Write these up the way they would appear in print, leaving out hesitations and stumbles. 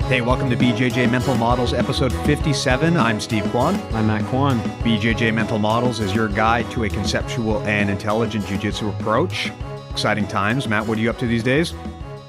Hey, welcome to BJJ Mental Models, episode 57. I'm Steve Kwan. I'm Matt Kwan. BJJ Mental Models is your guide to a conceptual and intelligent jiu-jitsu approach. Exciting times. Matt, what are you up to these days?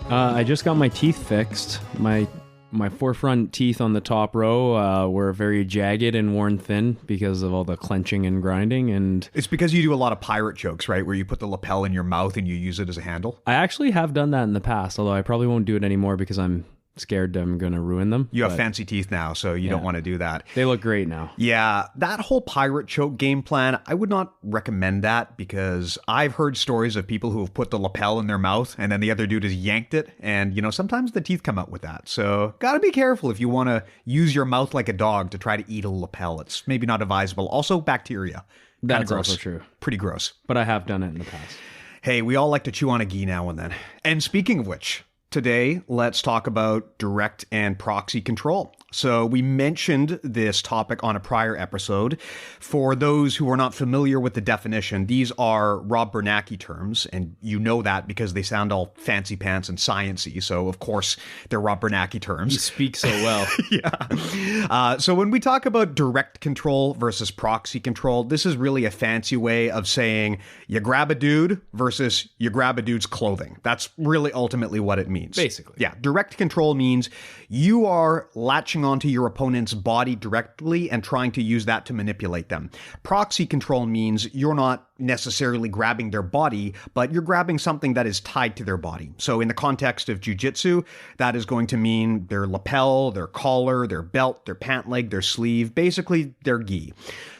I just got my teeth fixed. My forefront teeth on the top row were very jagged and worn thin because of all the clenching and grinding. And It's because you do a lot of pirate jokes, right? Where you put the lapel in your mouth and you use it as a handle. I actually have done that in the past, although I probably won't do it anymore because I'm scared I'm going to ruin them. You have fancy teeth now, so you don't want to do that. They look great now. Yeah, that whole pirate choke game plan, I would not recommend that because I've heard stories of people who have put the lapel in their mouth and then the other dude has yanked it. And, sometimes the teeth come out with that. So gotta be careful if you want to use your mouth like a dog to try to eat a lapel. It's maybe not advisable. Also, bacteria. That's also true. Pretty gross. But I have done it in the past. Hey, we all like to chew on a gi now and then. And speaking of which, today, let's talk about direct and proxy control. So we mentioned this topic on a prior episode. For those who are not familiar with the definition, these are Rob Bernanke terms, and you know that because they sound all fancy pants and science-y. So, of course, they're Rob Bernanke terms. You speak so well. Yeah. So when we talk about direct control versus proxy control, this is really a fancy way of saying you grab a dude versus you grab a dude's clothing. That's really ultimately what it means. Basically. Yeah. Direct control means you are latching onto your opponent's body directly and trying to use that to manipulate them. Proxy control means you're not necessarily grabbing their body, but you're grabbing something that is tied to their body. So in the context of jiu-jitsu, that is going to mean their lapel, their collar, their belt, their pant leg, their sleeve, basically their gi.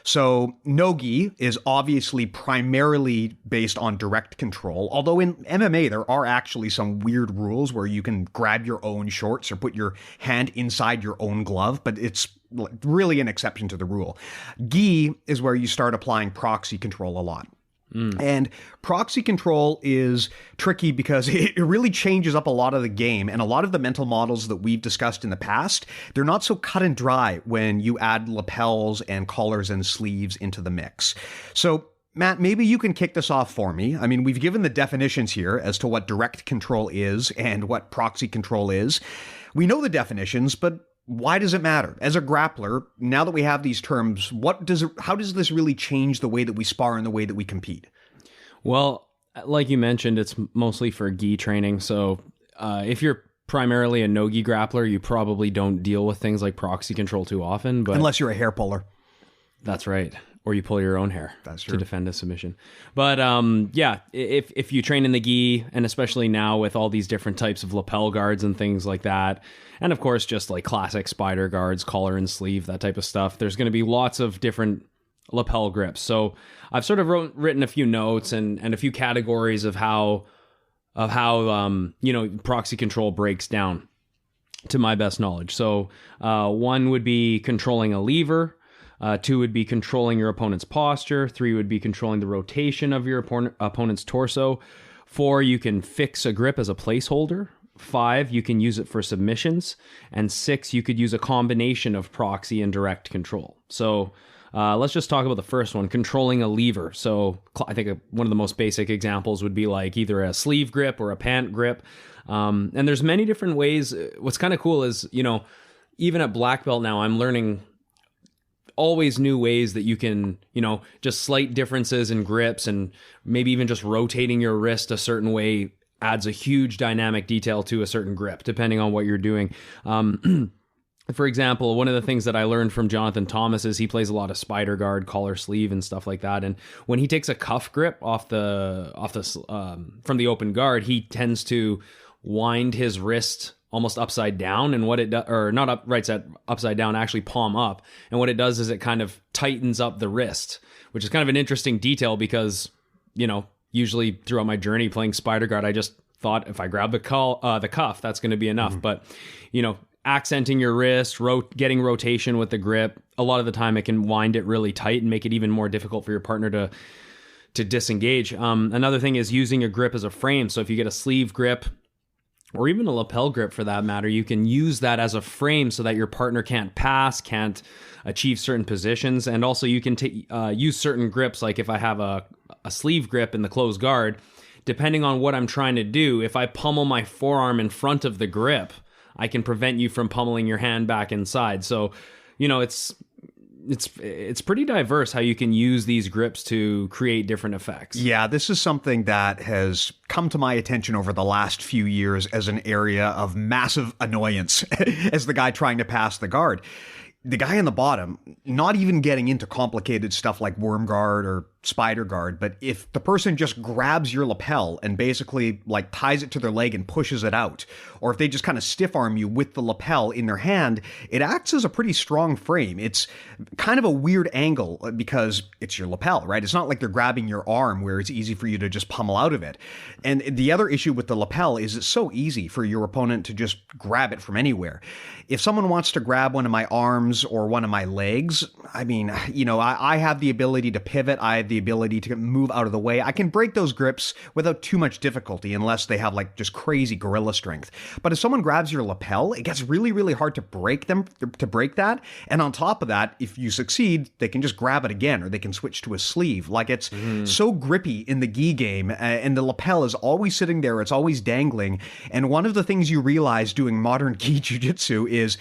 So no gi is obviously primarily based on direct control, although in MMA there are actually some weird rules where you can grab your own shorts or put your hand inside your own glove, but it's really an exception to the rule. Gi is where you start applying proxy control a lot. And proxy control is tricky because it really changes up a lot of the game, and a lot of the mental models that we've discussed in the past, they're not so cut and dry when you add lapels and collars and sleeves into the mix. So Matt, maybe you can kick this off for me. I mean, we've given the definitions here as to what direct control is and what proxy control is. We know the definitions, but why does it matter? As a grappler, now that we have these terms, how does this really change the way that we spar and the way that we compete? Well, like you mentioned, it's mostly for gi training. So if you're primarily a no-gi grappler, you probably don't deal with things like proxy control too often. But unless you're a hair puller. That's right. Or you pull your own hair. That's true. To defend a submission. But yeah, if you train in the gi, and especially now with all these different types of lapel guards and things like that, and of course just like classic spider guards, collar and sleeve, that type of stuff, there's going to be lots of different lapel grips. So I've sort of written a few notes and a few categories of how proxy control breaks down to my best knowledge. So one would be controlling a lever. 2 would be controlling your opponent's posture. 3 would be controlling the rotation of your opponent's torso. 4, you can fix a grip as a placeholder. 5, you can use it for submissions. And 6, you could use a combination of proxy and direct control. So let's just talk about the first one, controlling a lever. So I think one of the most basic examples would be like either a sleeve grip or a pant grip. And there's many different ways. What's kind of cool is, even at black belt now, I'm learning always new ways that you can, just slight differences in grips and maybe even just rotating your wrist a certain way adds a huge dynamic detail to a certain grip, depending on what you're doing. For example, one of the things that I learned from Jonathan Thomas is he plays a lot of spider guard, collar sleeve, and stuff like that. And when he takes a cuff grip from the open guard, he tends to wind his wrist almost upside down, and what it does, or not up, right side upside down, actually palm up. And what it does is it kind of tightens up the wrist, which is kind of an interesting detail because, usually throughout my journey playing spider guard, I just thought if I grab the cuff, that's going to be enough. But, accenting your wrist, getting rotation with the grip, a lot of the time it can wind it really tight and make it even more difficult for your partner to disengage. Another thing is using a grip as a frame. So if you get a sleeve grip, or even a lapel grip for that matter, you can use that as a frame so that your partner can't pass, can't achieve certain positions. And also you can use certain grips, like if I have a sleeve grip in the closed guard, depending on what I'm trying to do, if I pummel my forearm in front of the grip, I can prevent you from pummeling your hand back inside. So, it's pretty diverse how you can use these grips to create different effects. Yeah, this is something that has come to my attention over the last few years as an area of massive annoyance as the guy trying to pass the guard. The guy on the bottom, not even getting into complicated stuff like worm guard or spider guard, but if the person just grabs your lapel and basically like ties it to their leg and pushes it out, or if they just kind of stiff arm you with the lapel in their hand, it acts as a pretty strong frame. It's kind of a weird angle because it's your lapel, right? It's not like they're grabbing your arm where it's easy for you to just pummel out of it. And the other issue with the lapel is it's so easy for your opponent to just grab it from anywhere. If someone wants to grab one of my arms or one of my legs, I mean, I have the ability to pivot. I have the ability to move out of the way. I can break those grips without too much difficulty unless they have like just crazy gorilla strength. But if someone grabs your lapel, it gets really, really hard to break that. And on top of that, if you succeed, they can just grab it again, or they can switch to a sleeve. Like it's so grippy in the Ghee game, and the lapel is always sitting there. It's always dangling. And one of the things you realize doing modern Ghee jiu-jitsu is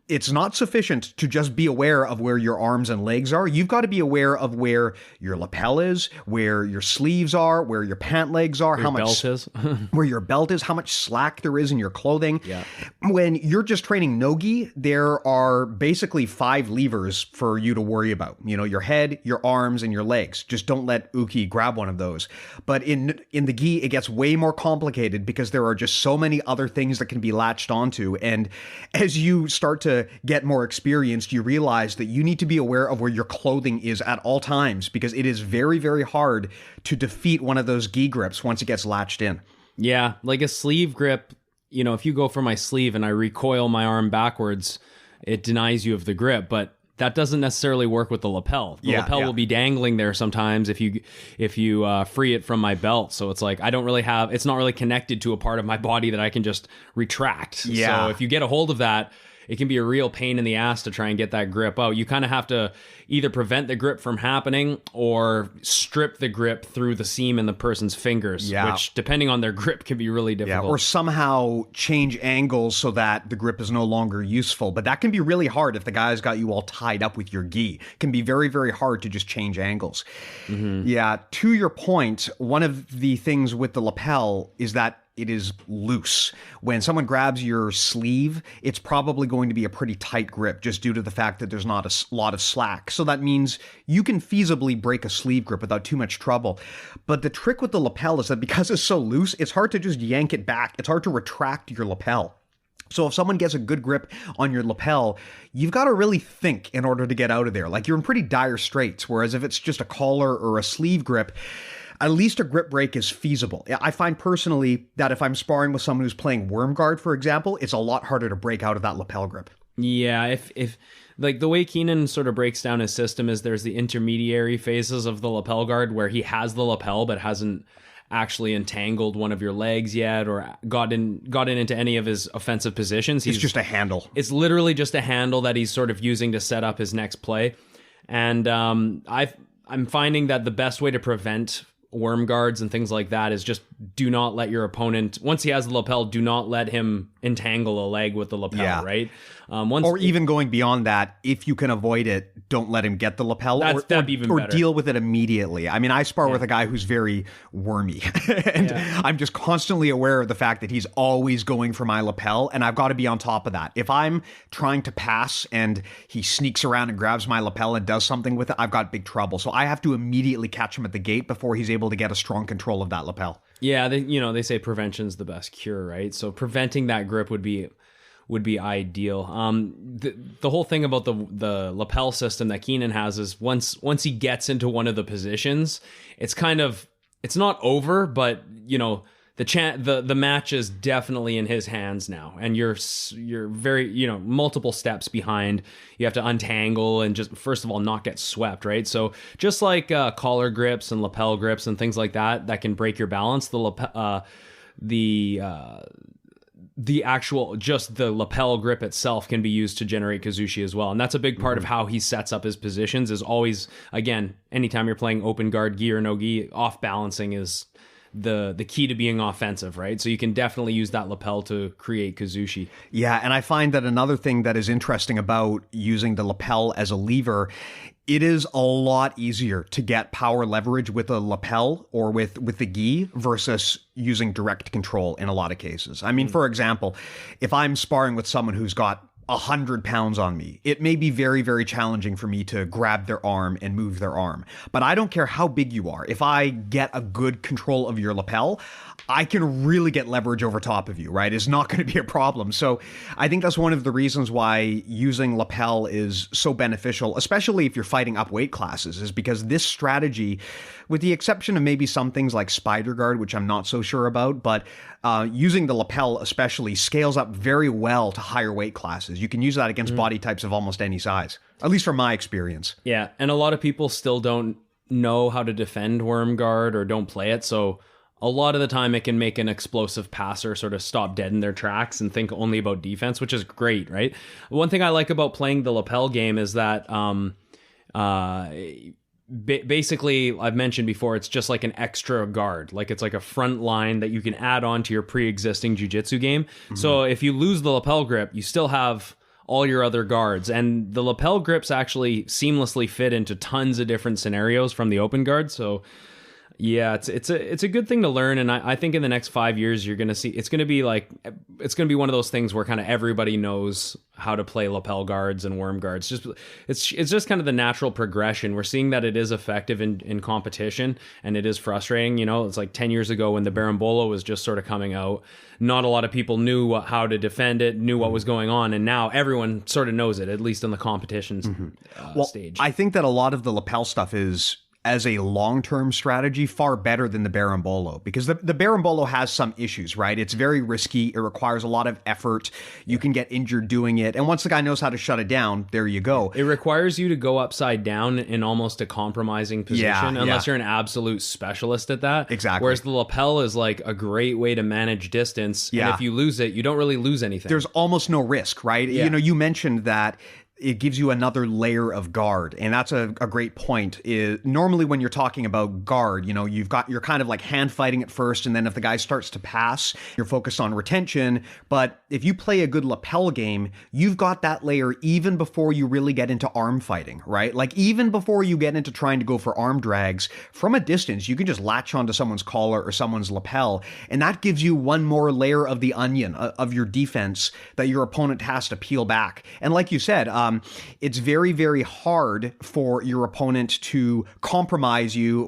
it's not sufficient to just be aware of where your arms and legs are. You've got to be aware of where your lapel is, where your sleeves are, where your pant legs are, how much belt is. where your belt is, how much slack there is in your clothing. Yeah. When you're just training no-gi, there are basically 5 levers for you to worry about. Your head, your arms, and your legs. Just don't let Uki grab one of those. But in the Ghee, it gets way more complicated because there are just so many other things that can be latched onto. And as you start to get more experienced, you realize that you need to be aware of where your clothing is at all times, because it is very, very hard to defeat one of those Ghee grips once it gets latched in. Yeah, like a sleeve grip, if you go for my sleeve and I recoil my arm backwards, it denies you of the grip, but that doesn't necessarily work with the lapel. The lapel will be dangling there sometimes if you free it from my belt. So it's like it's not really connected to a part of my body that I can just retract. Yeah. So if you get a hold of that, it can be a real pain in the ass to try and get that grip out. You kind of have to either prevent the grip from happening or strip the grip through the seam in the person's fingers, which, depending on their grip, can be really difficult. Yeah, or somehow change angles so that the grip is no longer useful. But that can be really hard if the guy's got you all tied up with your Ghee. It can be very, very hard to just change angles. Mm-hmm. Yeah, to your point, one of the things with the lapel is that it is loose. When someone grabs your sleeve, it's probably going to be a pretty tight grip just due to the fact that there's not a lot of slack. So that means you can feasibly break a sleeve grip without too much trouble. But the trick with the lapel is that because it's so loose, it's hard to just yank it back. It's hard to retract your lapel. So if someone gets a good grip on your lapel, you've got to really think in order to get out of there. Like you're in pretty dire straits. Whereas if it's just a collar or a sleeve grip, at least a grip break is feasible. I find personally that if I'm sparring with someone who's playing worm guard, for example, it's a lot harder to break out of that lapel grip. Yeah, if like the way Keenan sort of breaks down his system is there's the intermediary phases of the lapel guard where he has the lapel but hasn't actually entangled one of your legs yet or gotten into any of his offensive positions. It's just a handle. It's literally just a handle that he's sort of using to set up his next play. And I'm finding that the best way to prevent worm guards and things like that is just do not let your opponent, once he has the lapel, do not let him entangle a leg with the lapel, right? Or even going beyond that, if you can avoid it, don't let him get the lapel that'd be even better. Deal with it immediately. I mean, I spar with a guy who's very wormy and I'm just constantly aware of the fact that he's always going for my lapel and I've got to be on top of that. If I'm trying to pass and he sneaks around and grabs my lapel and does something with it, I've got big trouble. So I have to immediately catch him at the gate before he's able to get a strong control of that lapel. Yeah, they say prevention's the best cure, right? So preventing that grip would be ideal. The whole thing about the lapel system that Keenan has is once he gets into one of the positions, it's not over, but the match is definitely in his hands now, and you're very multiple steps behind. You have to untangle and just first of all not get swept, right? So just like collar grips and lapel grips and things like that can break your balance. just the lapel grip itself can be used to generate Kuzushi as well. And that's a big part of how he sets up his positions, is always, again, anytime you're playing open guard, gi or no gi, off balancing is the key to being offensive, right? So you can definitely use that lapel to create Kuzushi. Yeah, and I find that another thing that is interesting about using the lapel as a lever, it is a lot easier to get power leverage with a lapel or with the gi versus using direct control in a lot of cases. I mean, for example, if I'm sparring with someone who's got 100 pounds on me, it may be very, very challenging for me to grab their arm and move their arm. But I don't care how big you are. If I get a good control of your lapel, I can really get leverage over top of you, right? It's not going to be a problem. So I think that's one of the reasons why using lapel is so beneficial, especially if you're fighting up weight classes, is because this strategy, with the exception of maybe some things like spider guard, which I'm not so sure about, but using the lapel especially scales up very well to higher weight classes. You can use that against body types of almost any size, at least from my experience. Yeah, and a lot of people still don't know how to defend worm guard or don't play it, so a lot of the time it can make an explosive passer sort of stop dead in their tracks and think only about defense, which is great, right? One thing I like about playing the lapel game is that basically, I've mentioned before, it's just like an extra guard. Like it's like a front line that you can add on to your pre-existing jiu-jitsu game. So if you lose the lapel grip, you still have all your other guards. And the lapel grips actually seamlessly fit into tons of different scenarios from the open guard. So yeah, it's a good thing to learn, and I think in the next 5 years you're gonna see it's gonna be one of those things where kind of everybody knows how to play lapel guards and worm guards. It's just kind of the natural progression. We're seeing that it is effective in competition, and it is frustrating. You know, it's like 10 years ago when the Berimbolo was just sort of coming out. Not a lot of people knew how to defend it, knew what was going on, and now everyone sort of knows it, at least in the competitions stage. I think that a lot of the lapel stuff is, as a long-term strategy, far better than the Berimbolo, because the Berimbolo has some issues, right? It's very risky. It requires a lot of effort. You can get injured doing it. And once the guy knows how to shut it down, there you go. It requires you to go upside down in almost a compromising position, unless you're an absolute specialist at that. Exactly. Whereas the lapel is like a great way to manage distance. Yeah. And if you lose it, you don't really lose anything. There's almost no risk, right? Yeah. You know, you mentioned that it gives you another layer of guard. And that's a great point. Normally when you're talking about guard, you know, you're kind of like hand fighting at first. And then if the guy starts to pass, you're focused on retention. But if you play a good lapel game, you've got that layer even before you really get into arm fighting, right? Like even before you get into trying to go for arm drags, from a distance, you can just latch onto someone's collar or someone's lapel. And that gives you one more layer of the onion of your defense that your opponent has to peel back. And like you said, it's very, very hard for your opponent to compromise you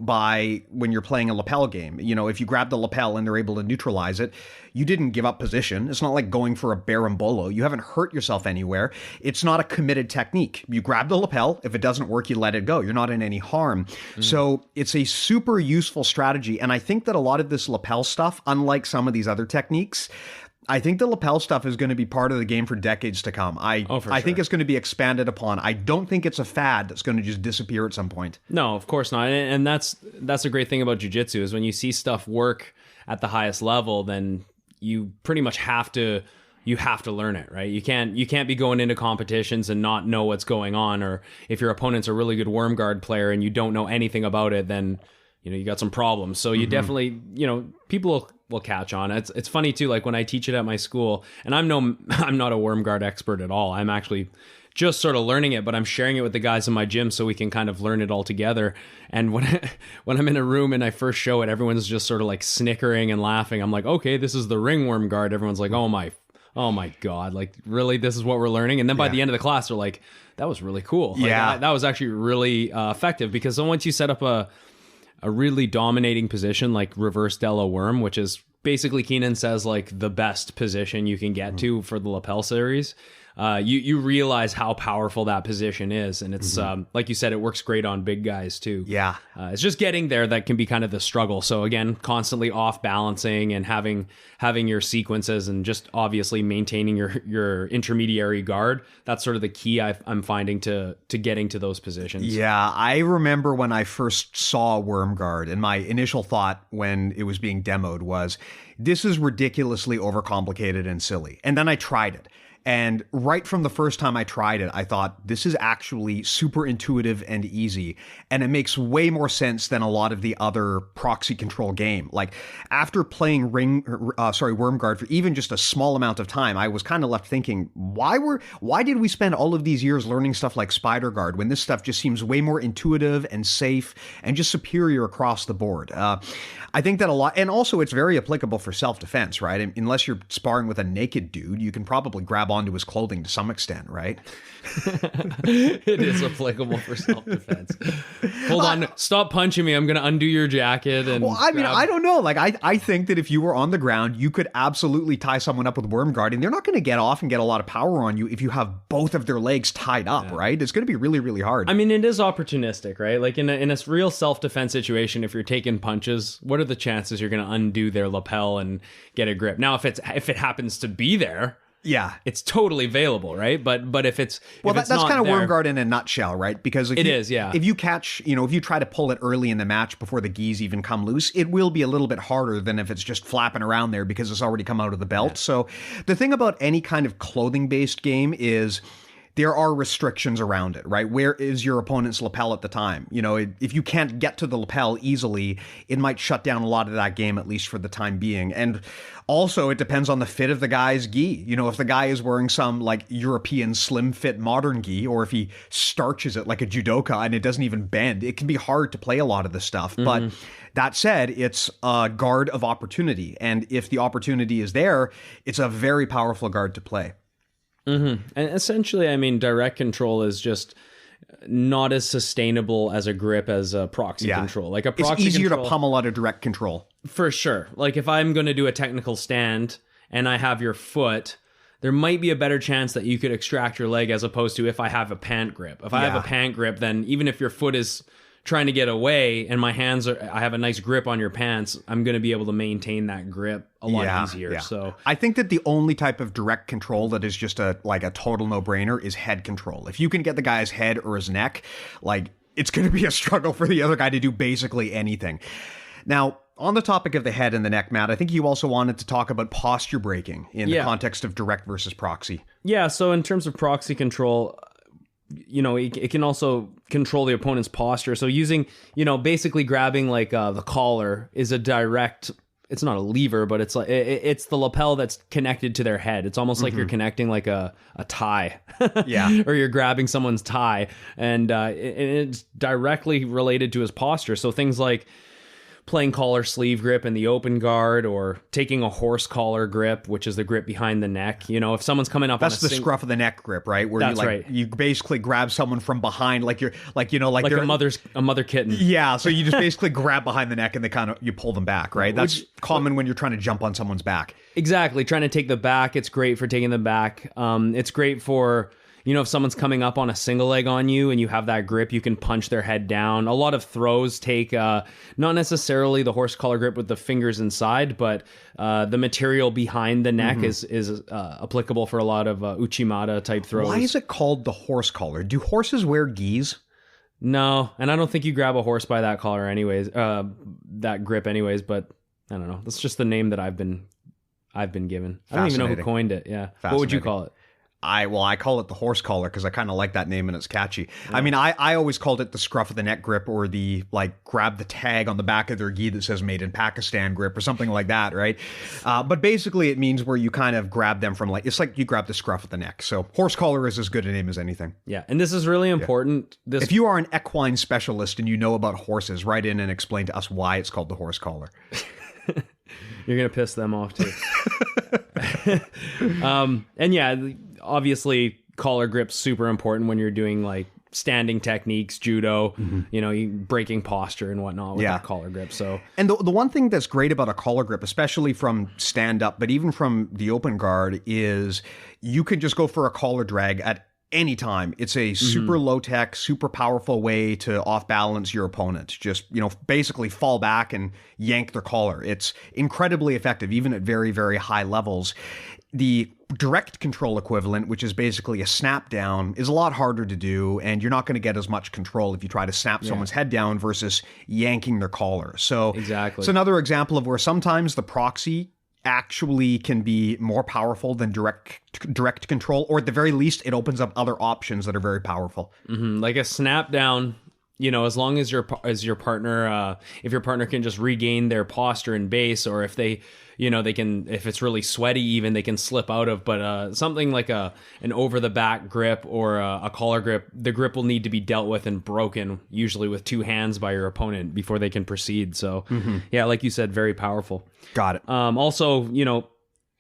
when you're playing a lapel game. You know, if you grab the lapel and they're able to neutralize it, you didn't give up position. It's not like going for a Berimbolo. You haven't hurt yourself anywhere. It's not a committed technique. You grab the lapel. If it doesn't work, you let it go. You're not in any harm. So it's a super useful strategy. And I think that a lot of this lapel stuff, unlike some of these other techniques, I think the lapel stuff is going to be part of the game for decades to come. I think it's going to be expanded upon. I don't think it's a fad that's going to just disappear at some point. No, of course not. And that's a great thing about jiu-jitsu, is when you see stuff work at the highest level, then you pretty much have to learn it, right? You can't be going into competitions and not know what's going on. Or if your opponent's a really good worm guard player and you don't know anything about it, then you got some problems. So you definitely, people will catch on. It's funny too, like when I teach it at my school, and I'm not a worm guard expert at all. I'm actually just sort of learning it, but I'm sharing it with the guys in my gym so we can kind of learn it all together. And when I'm in a room and I first show it, everyone's just sort of like snickering and laughing. I'm like, okay, this is the ringworm guard. Everyone's like, oh my God, like really, this is what we're learning. And then by the end of the class, they're like, that was really cool. Like, that was actually really effective, because once you set up a really dominating position like reverse Della worm, which is basically Keenan says like the best position you can get to for the lapel series, you realize how powerful that position is. And it's, like you said, it works great on big guys too. Yeah. It's just getting there that can be kind of the struggle. So again, constantly off balancing and having your sequences and just obviously maintaining your intermediary guard. That's sort of the key I'm finding to getting to those positions. Yeah, I remember when I first saw Worm Guard, and my initial thought when it was being demoed was, this is ridiculously overcomplicated and silly. And then I tried it. And right from the first time I tried it, I thought, this is actually super intuitive and easy. And it makes way more sense than a lot of the other proxy control game. Like, after playing Worm Guard for even just a small amount of time, I was kind of left thinking, why did we spend all of these years learning stuff like Spider Guard when this stuff just seems way more intuitive and safe and just superior across the board? I think that a lot, and also it's very applicable for self-defense, right? Unless you're sparring with a naked dude, you can probably grab onto his clothing to some extent, right? It is applicable for self-defense. Hold on, stop punching me. I'm going to undo your jacket. And well, I mean, I don't know. Like, I think that if you were on the ground, you could absolutely tie someone up with Worm Guard, and they're not going to get off and get a lot of power on you if you have both of their legs tied up, right? It's going to be really, really hard. I mean, it is opportunistic, right? Like in a real self-defense situation, if you're taking punches, what are the chances you're going to undo their lapel and get a grip? Now, if it happens to be there, yeah, it's totally available, right? But if it's that's kind of Worm Guard in a nutshell, right? Because if you catch, if you try to pull it early in the match before the geese even come loose, it will be a little bit harder than if it's just flapping around there because it's already come out of the belt. Yeah. So the thing about any kind of clothing-based game is there are restrictions around it, right? Where is your opponent's lapel at the time? If you can't get to the lapel easily, it might shut down a lot of that game, at least for the time being. And also, it depends on the fit of the guy's gi. If the guy is wearing some like European slim fit modern gi, or if he starches it like a judoka and it doesn't even bend, it can be hard to play a lot of this stuff. But that said, it's a guard of opportunity. And if the opportunity is there, it's a very powerful guard to play. And essentially, I mean, direct control is just not as sustainable as a grip as a proxy control. Like a proxy it's easier control, to pummel out a direct control. For sure. Like if I'm going to do a technical stand and I have your foot, there might be a better chance that you could extract your leg as opposed to if I have a pant grip. If I have a pant grip, then even if your foot is trying to get away and I have a nice grip on your pants, I'm going to be able to maintain that grip a lot easier. Yeah. So I think that the only type of direct control that is just a total no-brainer is head control. If you can get the guy's head or his neck, like, it's going to be a struggle for the other guy to do basically anything. Now, on the topic of the head and the neck, Matt, I think you also wanted to talk about posture breaking in the context of direct versus proxy. Yeah, so in terms of proxy control, it can also control the opponent's posture. So using, basically grabbing like the collar is a direct, it's not a lever, but it's like, it's the lapel that's connected to their head. It's almost like you're connecting like a tie. Yeah. Or you're grabbing someone's tie. And it's directly related to his posture. So things like playing collar sleeve grip in the open guard, or taking a horse collar grip, which is the grip behind the neck. If someone's coming up, that's the scruff of the neck grip, right? Where you basically grab someone from behind, like you're like a mother kitten. Yeah, so you just basically grab behind the neck and you pull them back, right? That's common when you're trying to jump on someone's back. Exactly, trying to take the back. It's great for taking the back. It's great for, if someone's coming up on a single leg on you and you have that grip, you can punch their head down. A lot of throws take not necessarily the horse collar grip with the fingers inside, but the material behind the neck is applicable for a lot of Uchimata type throws. Why is it called the horse collar? Do horses wear gis? No, and I don't think you grab a horse by that collar anyways, that grip anyways, but I don't know. That's just the name that I've been given. I don't even know who coined it. Yeah. What would you call it? I call it the horse collar because I kind of like that name and it's catchy. Yeah. I mean, I always called it the scruff of the neck grip, or the grab the tag on the back of their gi that says made in Pakistan grip or something like that, right? But basically it means where you kind of grab them from, it's like you grab the scruff of the neck. So horse collar is as good a name as anything. Yeah, and this is really important. Yeah. If you are an equine specialist and you know about horses, write in and explain to us why it's called the horse collar. You're going to piss them off too. And yeah, obviously collar grip's super important when you're doing standing techniques, judo, breaking posture and whatnot with that collar grip. So, and the one thing that's great about a collar grip, especially from stand up, but even from the open guard, is you can just go for a collar drag at any time. It's a super low tech, super powerful way to off balance your opponent. Just, basically fall back and yank their collar. It's incredibly effective, even at very, very high levels. The direct control equivalent, which is basically a snap down, is a lot harder to do, and you're not going to get as much control if you try to snap someone's head down versus yanking their collar. So exactly. It's another example of where sometimes the proxy actually can be more powerful than direct control, or at the very least, it opens up other options that are very powerful. Like a snap down, as long as your partner, if your partner can just regain their posture and base, or if they, they can, if it's really sweaty, even they can slip out of. But something like an over the back grip or a collar grip, the grip will need to be dealt with and broken, usually with two hands by your opponent before they can proceed. So yeah, like you said, very powerful. Got it. Also,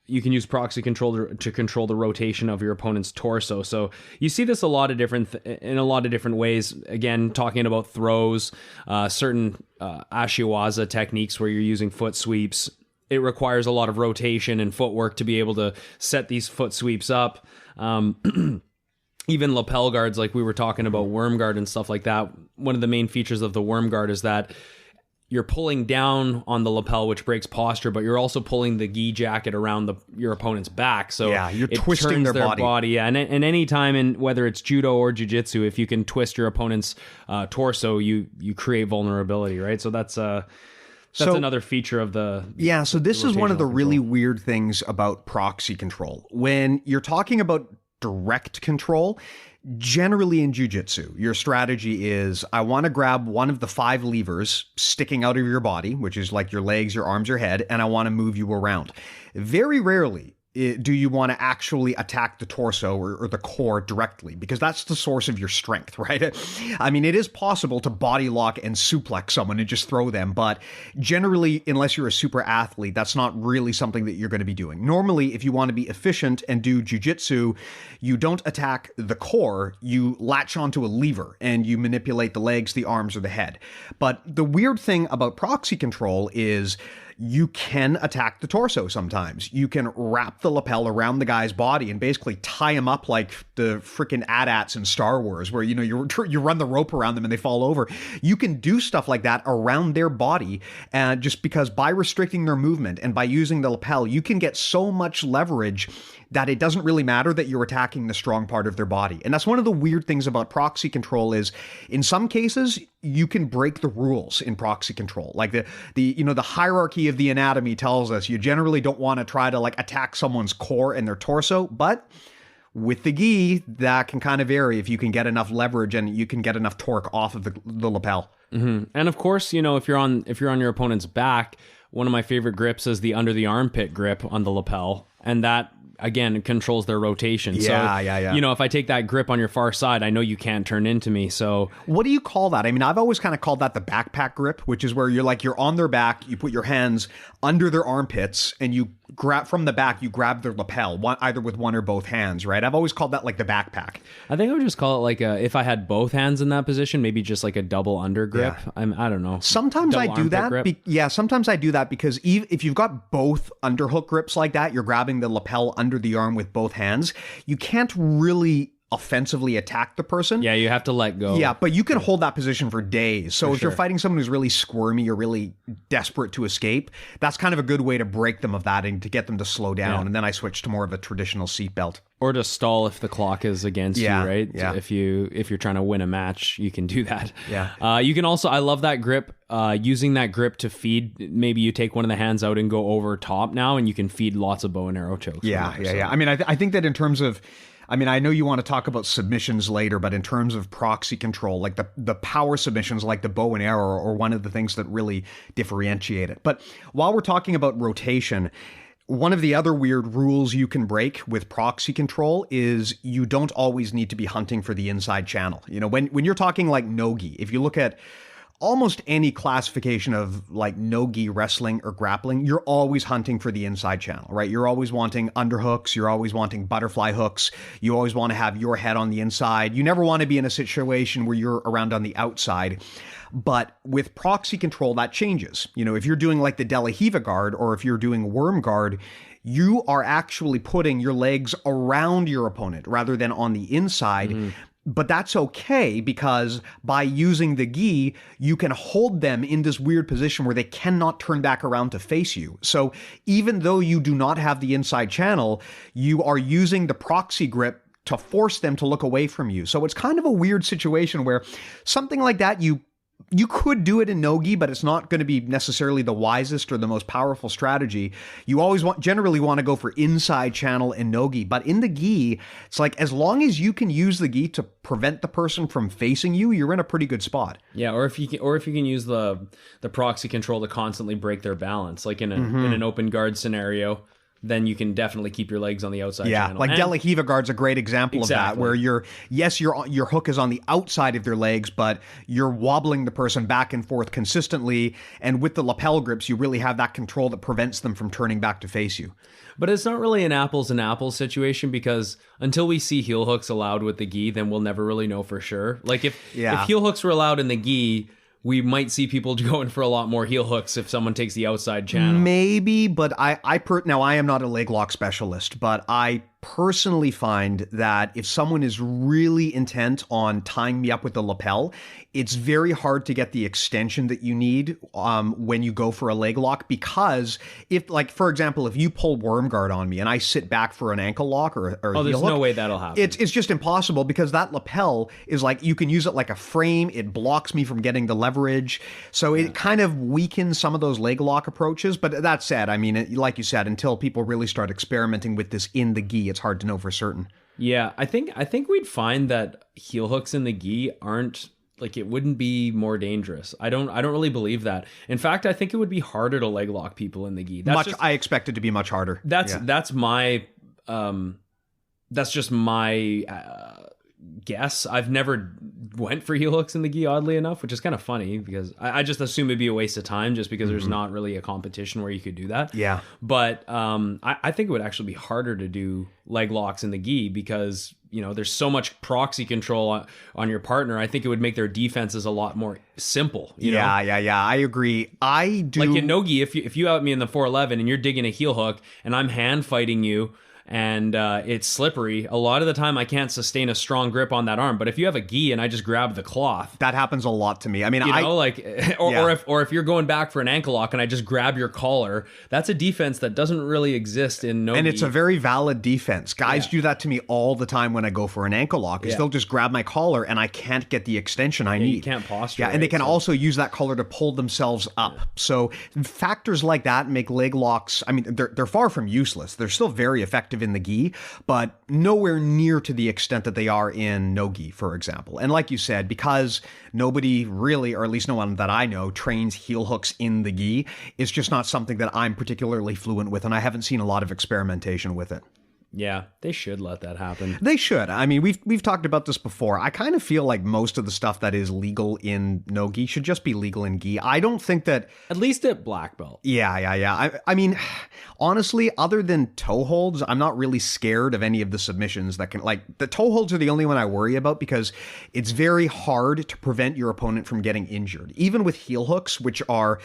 you can use proxy control to control the rotation of your opponent's torso. So you see this in a lot of different ways. Again, talking about throws, certain ashiwaza techniques where you're using foot sweeps. It requires a lot of rotation and footwork to be able to set these foot sweeps up. Even lapel guards, like we were talking about worm guard and stuff like that. One of the main features of the worm guard is that you're pulling down on the lapel, which breaks posture, but you're also pulling the gi jacket around your opponent's back. So yeah, you're twisting their body. Yeah, and any time whether it's judo or jiu-jitsu, if you can twist your opponent's torso, you create vulnerability, right? So that's another feature of the So this is one of the really weird things about proxy control. When you're talking about direct control, generally in jiu-jitsu, your strategy is, I want to grab one of the 5 levers sticking out of your body, which is like your legs, your arms, your head, and I want to move you around. Very rarely do you want to actually attack the torso or the core directly, because that's the source of your strength, right? I mean, it is possible to body lock and suplex someone and just throw them, but generally, unless you're a super athlete, that's not really something that you're going to be doing. Normally, if you want to be efficient and do jiu-jitsu, you don't attack the core, you latch onto a lever and you manipulate the legs, the arms, or the head. But the weird thing about proxy control is you can attack the torso sometimes. You can wrap the lapel around the guy's body and basically tie him up like the freaking AT-ATs in Star Wars, where, you run the rope around them and they fall over. You can do stuff like that around their body, just because by restricting their movement and by using the lapel, you can get so much leverage that it doesn't really matter that you're attacking the strong part of their body. And that's one of the weird things about proxy control is, in some cases, you can break the rules in proxy control. Like the hierarchy of the anatomy tells us you generally don't want to try to attack someone's core and their torso, but with the gi, that can kind of vary if you can get enough leverage and you can get enough torque off of the lapel. Mm-hmm. And of course, if you're on your opponent's back, one of my favorite grips is the under the armpit grip on the lapel, and that, again, it controls their rotation. Yeah. If I take that grip on your far side, I know you can't turn into me. So what do you call that? I mean, I've always kind of called that the backpack grip, which is where you're on their back, you put your hands under their armpits, and you grab from the back, you grab their lapel, either with one or both hands, right? I've always called that like the backpack. I think I would just call it if I had both hands in that position, maybe just like a double under grip. Yeah. I don't know. Sometimes I do that. Sometimes I do that because if you've got both underhook grips like that, you're grabbing the lapel under the arm with both hands, you can't really offensively attack the person. Yeah, you have to let go. Yeah, but you can hold that position for days. So if you're fighting someone who's really squirmy or really desperate to escape, that's kind of a good way to break them of that and to get them to slow down. Yeah. And then I switch to more of a traditional seatbelt. Or to stall if the clock is against you, right? Yeah. If you're trying to win a match, you can do that. Yeah. You can also, I love that grip, using that grip to feed. Maybe you take one of the hands out and go over top now, and you can feed lots of bow and arrow chokes. Yeah. I mean, I think that in terms of, I know you want to talk about submissions later, but in terms of proxy control, like the power submissions like the bow and arrow are one of the things that really differentiate it. But while we're talking about rotation, one of the other weird rules you can break with proxy control is you don't always need to be hunting for the inside channel. When you're talking like no-gi, if you look at almost any classification of like no-gi wrestling or grappling, you're always hunting for the inside channel, right? You're always wanting underhooks. You're always wanting butterfly hooks. You always want to have your head on the inside. You never want to be in a situation where you're around on the outside. But with proxy control, that changes. You know, if you're doing like the De La Riva guard, or if you're doing worm guard, you are actually putting your legs around your opponent rather than on the inside. But that's okay, because by using the gi, you can hold them in this weird position where they cannot turn back around to face you. So even though you do not have the inside channel, you are using the proxy grip to force them to look away from you. So it's kind of a weird situation where something like that, you could do it in no-gi, but it's not going to be necessarily the wisest or the most powerful strategy. You always generally want to go for inside channel in no-gi, but in the gi, it's like as long as you can use the gi to prevent the person from facing you, you're in a pretty good spot. Yeah, or if you can use the proxy control to constantly break their balance, like in an open guard scenario, then you can definitely keep your legs on the outside channel. Like De La Riva guard's a great example of that, where your hook is on the outside of their legs, but you're wobbling the person back and forth consistently, and with the lapel grips, you really have that control that prevents them from turning back to face you. But it's not really an apples and apples situation, because until we see heel hooks allowed with the gi, then we'll never really know for sure. Like if heel hooks were allowed in the gi, we might see people going for a lot more heel hooks if someone takes the outside channel. Maybe, but now I am not a leg lock specialist, but I personally find that if someone is really intent on tying me up with the lapel, it's very hard to get the extension that you need when you go for a leg lock, because if, like, for example, if you pull worm guard on me and I sit back for an ankle lock or heel there's hook, no way that'll happen. It's just impossible, because that lapel is like, you can use it like a frame. It blocks me from getting the leverage. So it kind of weakens some of those leg lock approaches. But that said, I mean, like you said, until people really start experimenting with this in the gi, it's hard to know for certain. Yeah, I think we'd find that heel hooks in the gi aren't, like, it wouldn't be more dangerous. I don't really believe that. In fact, I think it would be harder to leg lock people in the gi. I expect it to be much harder. That's just my guess. I've never went for heel hooks in the gi, oddly enough, which is kind of funny, because I just assume it'd be a waste of time, just because there's not really a competition where you could do that. Yeah. But I think it would actually be harder to do leg locks in the gi, because, you know, there's so much proxy control on your partner. I think it would make their defenses a lot more simple. You know? I agree. I do. Like in no-gi, if you out me in the 411 and you're digging a heel hook and I'm hand fighting you, and it's slippery, a lot of the time I can't sustain a strong grip on that arm. But if you have a gi and I just grab the cloth, that happens a lot to me. I mean, or if you're going back for an ankle lock and I just grab your collar, that's a defense that doesn't really exist in no-gi. And it's a very valid defense. Guys do that to me all the time when I go for an ankle lock. Is they'll just grab my collar and I can't get the extension I need. You can't posture. Yeah, and they can also use that collar to pull themselves up. So factors like that make leg locks, I mean, they're far from useless. They're still very effective in the gi, but nowhere near to the extent that they are in no-gi, for example. And like you said, because nobody really, or at least no one that I know, trains heel hooks in the gi, it's just not something that I'm particularly fluent with, and I haven't seen a lot of experimentation with it. Yeah, they should let that happen. They should. I mean, we've talked about this before. I kind of feel like most of the stuff that is legal in no-gi should just be legal in gi. I don't think that... At least at black belt. Yeah. I mean, honestly, other than toe holds, I'm not really scared of any of the submissions that can... Like, the toe holds are the only one I worry about, because it's very hard to prevent your opponent from getting injured. Even with heel hooks, which are,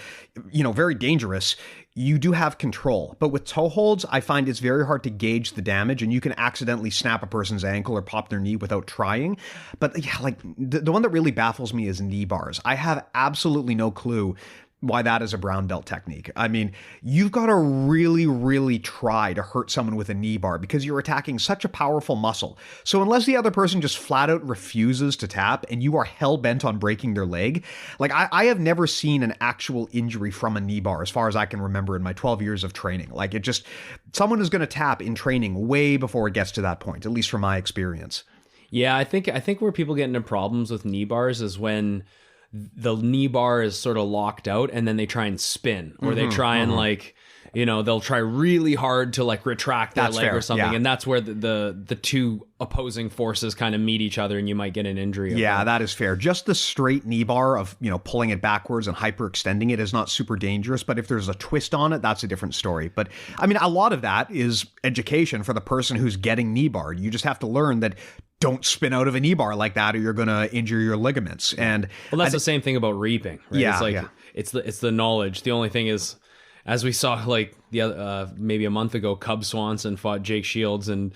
you know, very dangerous, you do have control. But with toe holds, I find it's very hard to gauge the damage, and you can accidentally snap a person's ankle or pop their knee without trying. But yeah, like the one that really baffles me is knee bars. I have absolutely no clue why that is a brown belt technique. I mean, you've got to really, really try to hurt someone with a knee bar, because you're attacking such a powerful muscle. So unless the other person just flat out refuses to tap and you are hell bent on breaking their leg, like I have never seen an actual injury from a knee bar as far as I can remember in my 12 years of training. Like, it just, someone is going to tap in training way before it gets to that point, at least from my experience. Yeah, I think where people get into problems with knee bars is when the knee bar is sort of locked out and then they try and spin, or they try and like they'll try really hard to like retract their That's leg fair, or something, yeah. and that's where the two opposing forces kind of meet each other, and you might get an injury. Yeah, that is fair. Just the straight knee bar of, pulling it backwards and hyperextending it is not super dangerous, but if there's a twist on it, that's a different story. But I mean, a lot of that is education for the person who's getting knee barred. You just have to learn that don't spin out of a knee bar like that or you're going to injure your ligaments. And well, that's the same thing about reaping, right? Yeah, it's like yeah. it's the knowledge. The only thing is, as we saw like the other, maybe a month ago, Cub Swanson fought Jake Shields and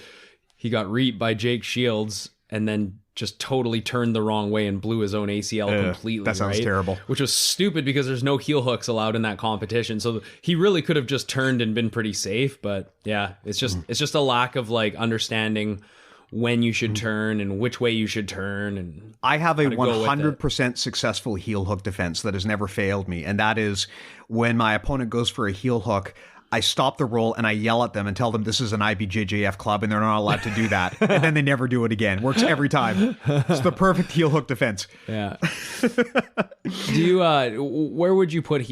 he got reaped by Jake Shields and then just totally turned the wrong way and blew his own ACL completely. That sounds terrible. Which was stupid because there's no heel hooks allowed in that competition. So he really could have just turned and been pretty safe. But yeah, it's just a lack of like understanding when you should turn and which way you should turn. And I have a 100% successful heel hook defense that has never failed me. And that is when my opponent goes for a heel hook, I stop the roll and I yell at them and tell them this is an IBJJF club and they're not allowed to do that. And then they never do it again. Works every time. It's the perfect heel hook defense. Yeah. Do you, where would you put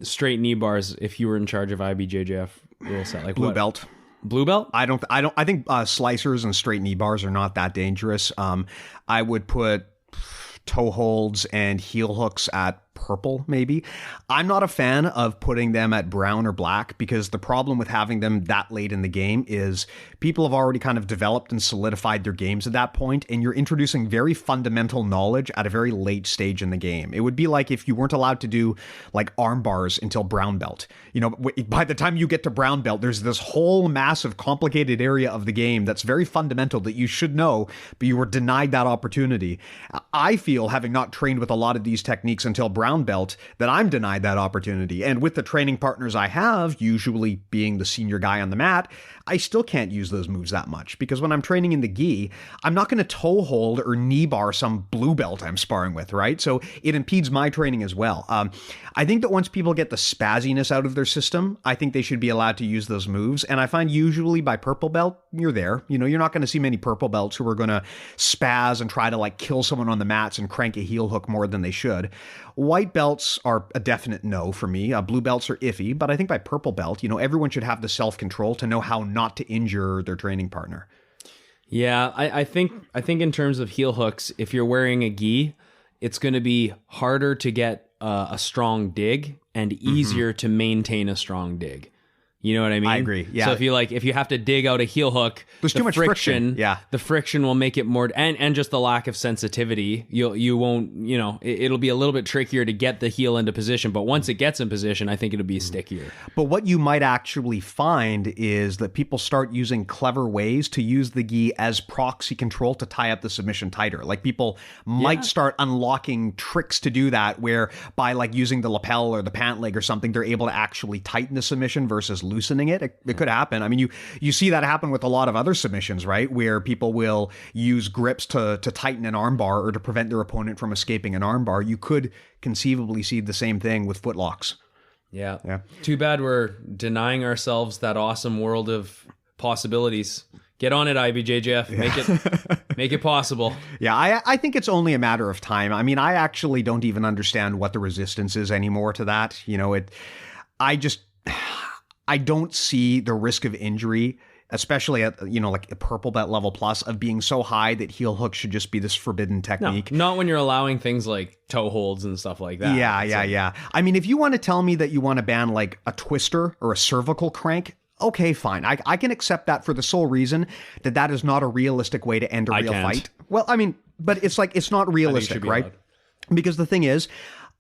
straight knee bars if you were in charge of IBJJF rule set? Like Blue belt. Blue belt? I think slicers and straight knee bars are not that dangerous. I would put toe holds and heel hooks at purple, maybe. I'm not a fan of putting them at brown or black because the problem with having them that late in the game is people have already kind of developed and solidified their games at that point, and you're introducing very fundamental knowledge at a very late stage in the game. It would be like if you weren't allowed to do like arm bars until brown belt. By the time you get to brown belt, there's this whole massive complicated area of the game that's very fundamental that you should know, but you were denied that opportunity. I feel, having not trained with a lot of these techniques until brown belt, that I'm denied that opportunity. And with the training partners I have, usually being the senior guy on the mat, I still can't use those moves that much because when I'm training in the gi, I'm not going to toe hold or knee bar some blue belt I'm sparring with, right? So it impedes my training as well. I think that once people get the spazziness out of their system, I think they should be allowed to use those moves. And I find usually by purple belt, you're there. You're not going to see many purple belts who are going to spaz and try to like kill someone on the mats and crank a heel hook more than they should. White belts are a definite no for me. Blue belts are iffy, but I think by purple belt, everyone should have the self-control to know how not to injure their training partner. Yeah, I think in terms of heel hooks, if you're wearing a gi, it's going to be harder to get a strong dig and easier to maintain a strong dig. You know what I mean? I agree. Yeah. So if you have to dig out a heel hook, there's too much friction. Yeah. The friction will make it more, and just the lack of sensitivity. You won't. It'll be a little bit trickier to get the heel into position. But once it gets in position, I think it'll be stickier. But what you might actually find is that people start using clever ways to use the gi as proxy control to tie up the submission tighter. Like people might start unlocking tricks to do that, where by like using the lapel or the pant leg or something, they're able to actually tighten the submission versus loosening it. It could happen. I mean, you see that happen with a lot of other submissions, right? Where people will use grips to tighten an armbar or to prevent their opponent from escaping an armbar. You could conceivably see the same thing with footlocks. Yeah. Too bad we're denying ourselves that awesome world of possibilities. Get on it, IBJJF. Make it possible. Yeah, I think it's only a matter of time. I mean, I actually don't even understand what the resistance is anymore to that. I don't see the risk of injury, especially at, like a purple belt level plus, of being so high that heel hooks should just be this forbidden technique. No, not when you're allowing things like toe holds and stuff like that. Yeah. I mean, if you want to tell me that you want to ban like a twister or a cervical crank, okay, fine. I can accept that for the sole reason that is not a realistic way to end a real fight. Well, I mean, but it's like, it's not realistic, right? Allowed. Because the thing is,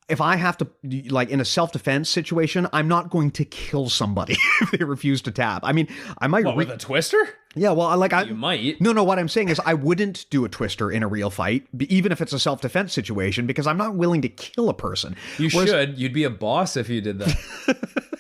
if I have to, like in a self-defense situation, I'm not going to kill somebody if they refuse to tap. I mean, I might... What, with a twister? Yeah, well, you might. No, what I'm saying is I wouldn't do a twister in a real fight, even if it's a self-defense situation, because I'm not willing to kill a person. Should. You'd be a boss if you did that.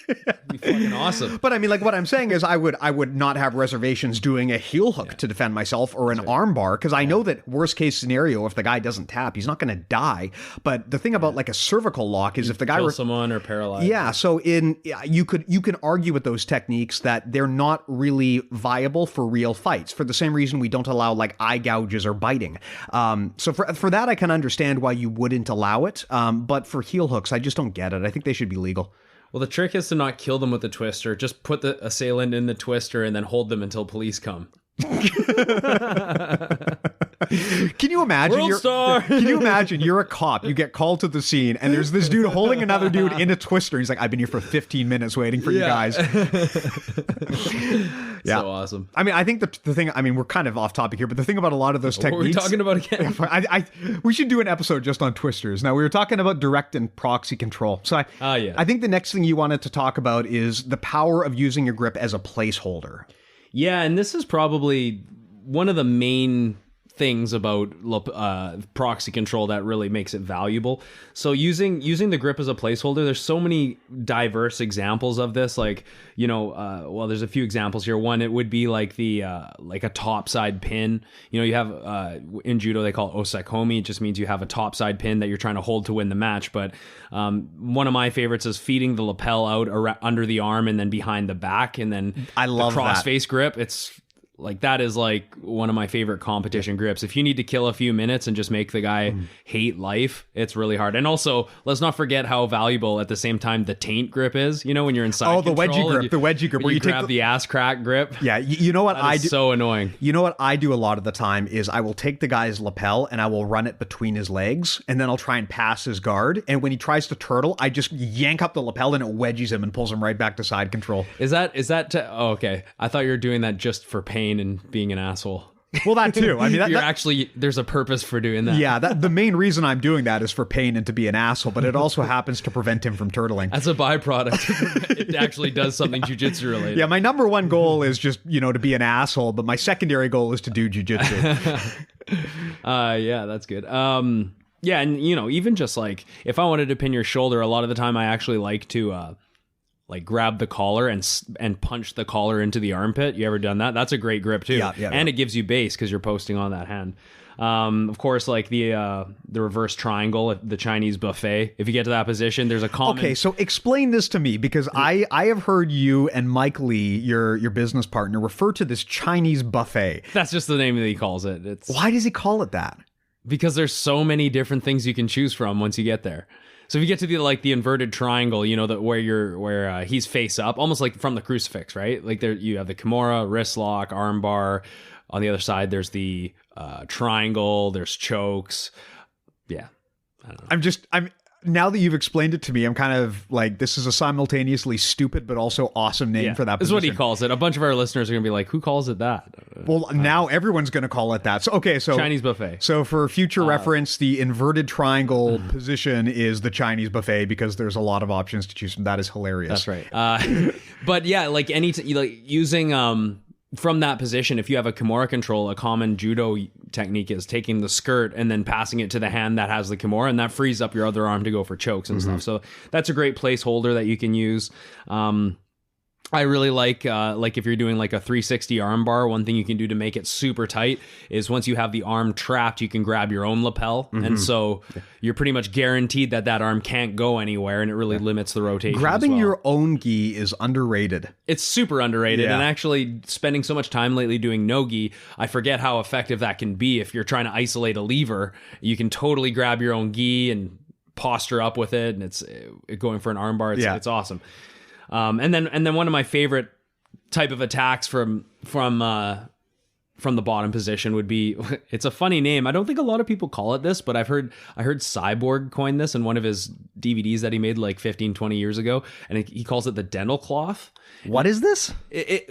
It'd be fucking awesome. But I mean, like what I'm saying is I would not have reservations doing a heel hook to defend myself or an arm bar, because I know that worst case scenario, if the guy doesn't tap, he's not going to die. But the thing about like a cervical lock is if the guy kill someone or paralyze. Yeah, so you can argue with those techniques that they're not really viable for real fights, for the same reason we don't allow like eye gouges or biting. So for that, I can understand why you wouldn't allow it. But for heel hooks, I just don't get it. I think they should be legal. Well, the trick is to not kill them with the twister. Just put the assailant in the twister and then hold them until police come. Can you imagine? World star! Can you imagine? You're a cop. You get called to the scene, and there's this dude holding another dude in a twister. He's like, "I've been here for 15 minutes waiting for you guys." So awesome. I mean, I think the thing. I mean, we're kind of off topic here, but the thing about a lot of those techniques. What were we talking about again? We should do an episode just on twisters. Now, we were talking about direct and proxy control. So I think the next thing you wanted to talk about is the power of using your grip as a placeholder. Yeah, and this is probably one of the main things about proxy control that really makes it valuable. So using the grip as a placeholder, there's so many diverse examples of this. Like, well, there's a few examples here. One, it would be like the like a topside pin. You have in judo they call it osakomi. It just means you have a topside pin that you're trying to hold to win the match. But one of my favorites is feeding the lapel out under the arm and then behind the back, and then I love the cross that. face grip. It's like, that is like one of my favorite competition grips. If you need to kill a few minutes and just make the guy hate life, it's really hard. And also, let's not forget how valuable at the same time the taint grip is. When you're inside. Oh, the wedgie grip, where you take grab the ass crack grip. Yeah, you know what I do? So annoying. You know what I do a lot of the time is I will take the guy's lapel and I will run it between his legs, and then I'll try and pass his guard. And when he tries to turtle, I just yank up the lapel and it wedgies him and pulls him right back to side control. Is that? Oh, okay. I thought you were doing that just for pain and being an asshole. Well, that too. I mean, actually, there's a purpose for doing that. Yeah, the main reason I'm doing that is for pain and to be an asshole, but it also happens to prevent him from turtling. As a byproduct, it actually does something jiu-jitsu related. Yeah, my number one goal is just, to be an asshole, but my secondary goal is to do jiu-jitsu. Yeah, that's good. Yeah, and even just like if I wanted to pin your shoulder, a lot of the time I actually like to like grab the collar and punch the collar into the armpit. You ever done that? That's a great grip too. Yeah. And it gives you base because you're posting on that hand. Of course, like the reverse triangle, the Chinese buffet. If you get to that position, there's a common. Okay, so explain this to me, because I have heard you and Mike Lee, your business partner, refer to this Chinese buffet. That's just the name that he calls it. Why does he call it that? Because there's so many different things you can choose from once you get there. So if you get to the inverted triangle, where he's face up, almost like from the crucifix, right? Like there you have the Kimura, wrist lock, arm bar. On the other side, there's the triangle. There's chokes. Yeah, I don't know. I'm now that you've explained it to me, I'm kind of like, this is a simultaneously stupid but also awesome name for that position. This is what he calls it. A bunch of our listeners are going to be like, who calls it that? Well, now everyone's going to call it that. So Chinese buffet. So for future reference, the inverted triangle position is the Chinese buffet, because there's a lot of options to choose from. That is hilarious. That's right. But yeah, like using from that position, if you have a Kimura control, a common judo technique is taking the skirt and then passing it to the hand that has the Kimura, and that frees up your other arm to go for chokes and stuff. So that's a great placeholder that you can use. I really like if you're doing like a 360 arm bar, one thing you can do to make it super tight is once you have the arm trapped, you can grab your own lapel. And so you're pretty much guaranteed that arm can't go anywhere, and it really limits the rotation. Grabbing your own gi is underrated. It's super underrated. And actually spending so much time lately doing no gi, I forget how effective that can be. If you're trying to isolate a lever, you can totally grab your own gi and posture up with it. And it's going for an arm bar. It's awesome. And then one of my favorite type of attacks from the bottom position would be, it's a funny name. I don't think a lot of people call it this, but I heard Cyborg coin this in one of his DVDs that he made like 15, 20 years ago. And he calls it the dental cloth. What is this?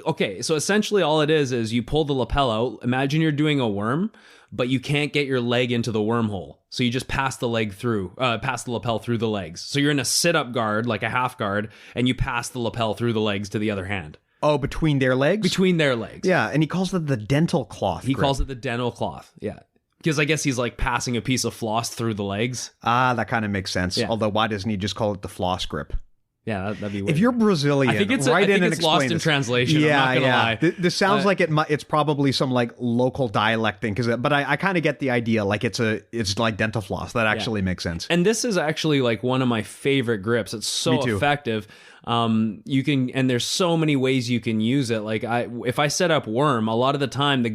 Okay, so essentially all it is you pull the lapel out. Imagine you're doing a worm, but you can't get your leg into the wormhole. So you just pass the lapel through the legs. So you're in a sit-up guard, like a half guard, and you pass the lapel through the legs to the other hand. Oh, between their legs? Between their legs. Yeah, and he calls it the dental cloth. He calls it the dental cloth, yeah. Because I guess he's like passing a piece of floss through the legs. Ah, that kind of makes sense. Yeah. Although why doesn't he just call it the floss grip? Yeah, that'd be weird. If you're Brazilian, I think it's lost in translation. Yeah, I'm not gonna lie. This sounds like it's probably some like local dialect thing, but I kind of get the idea. Like it's like dental floss. That actually makes sense. And this is actually like one of my favorite grips. It's so effective. You can, and there's so many ways you can use it. Like if I set up worm, a lot of the time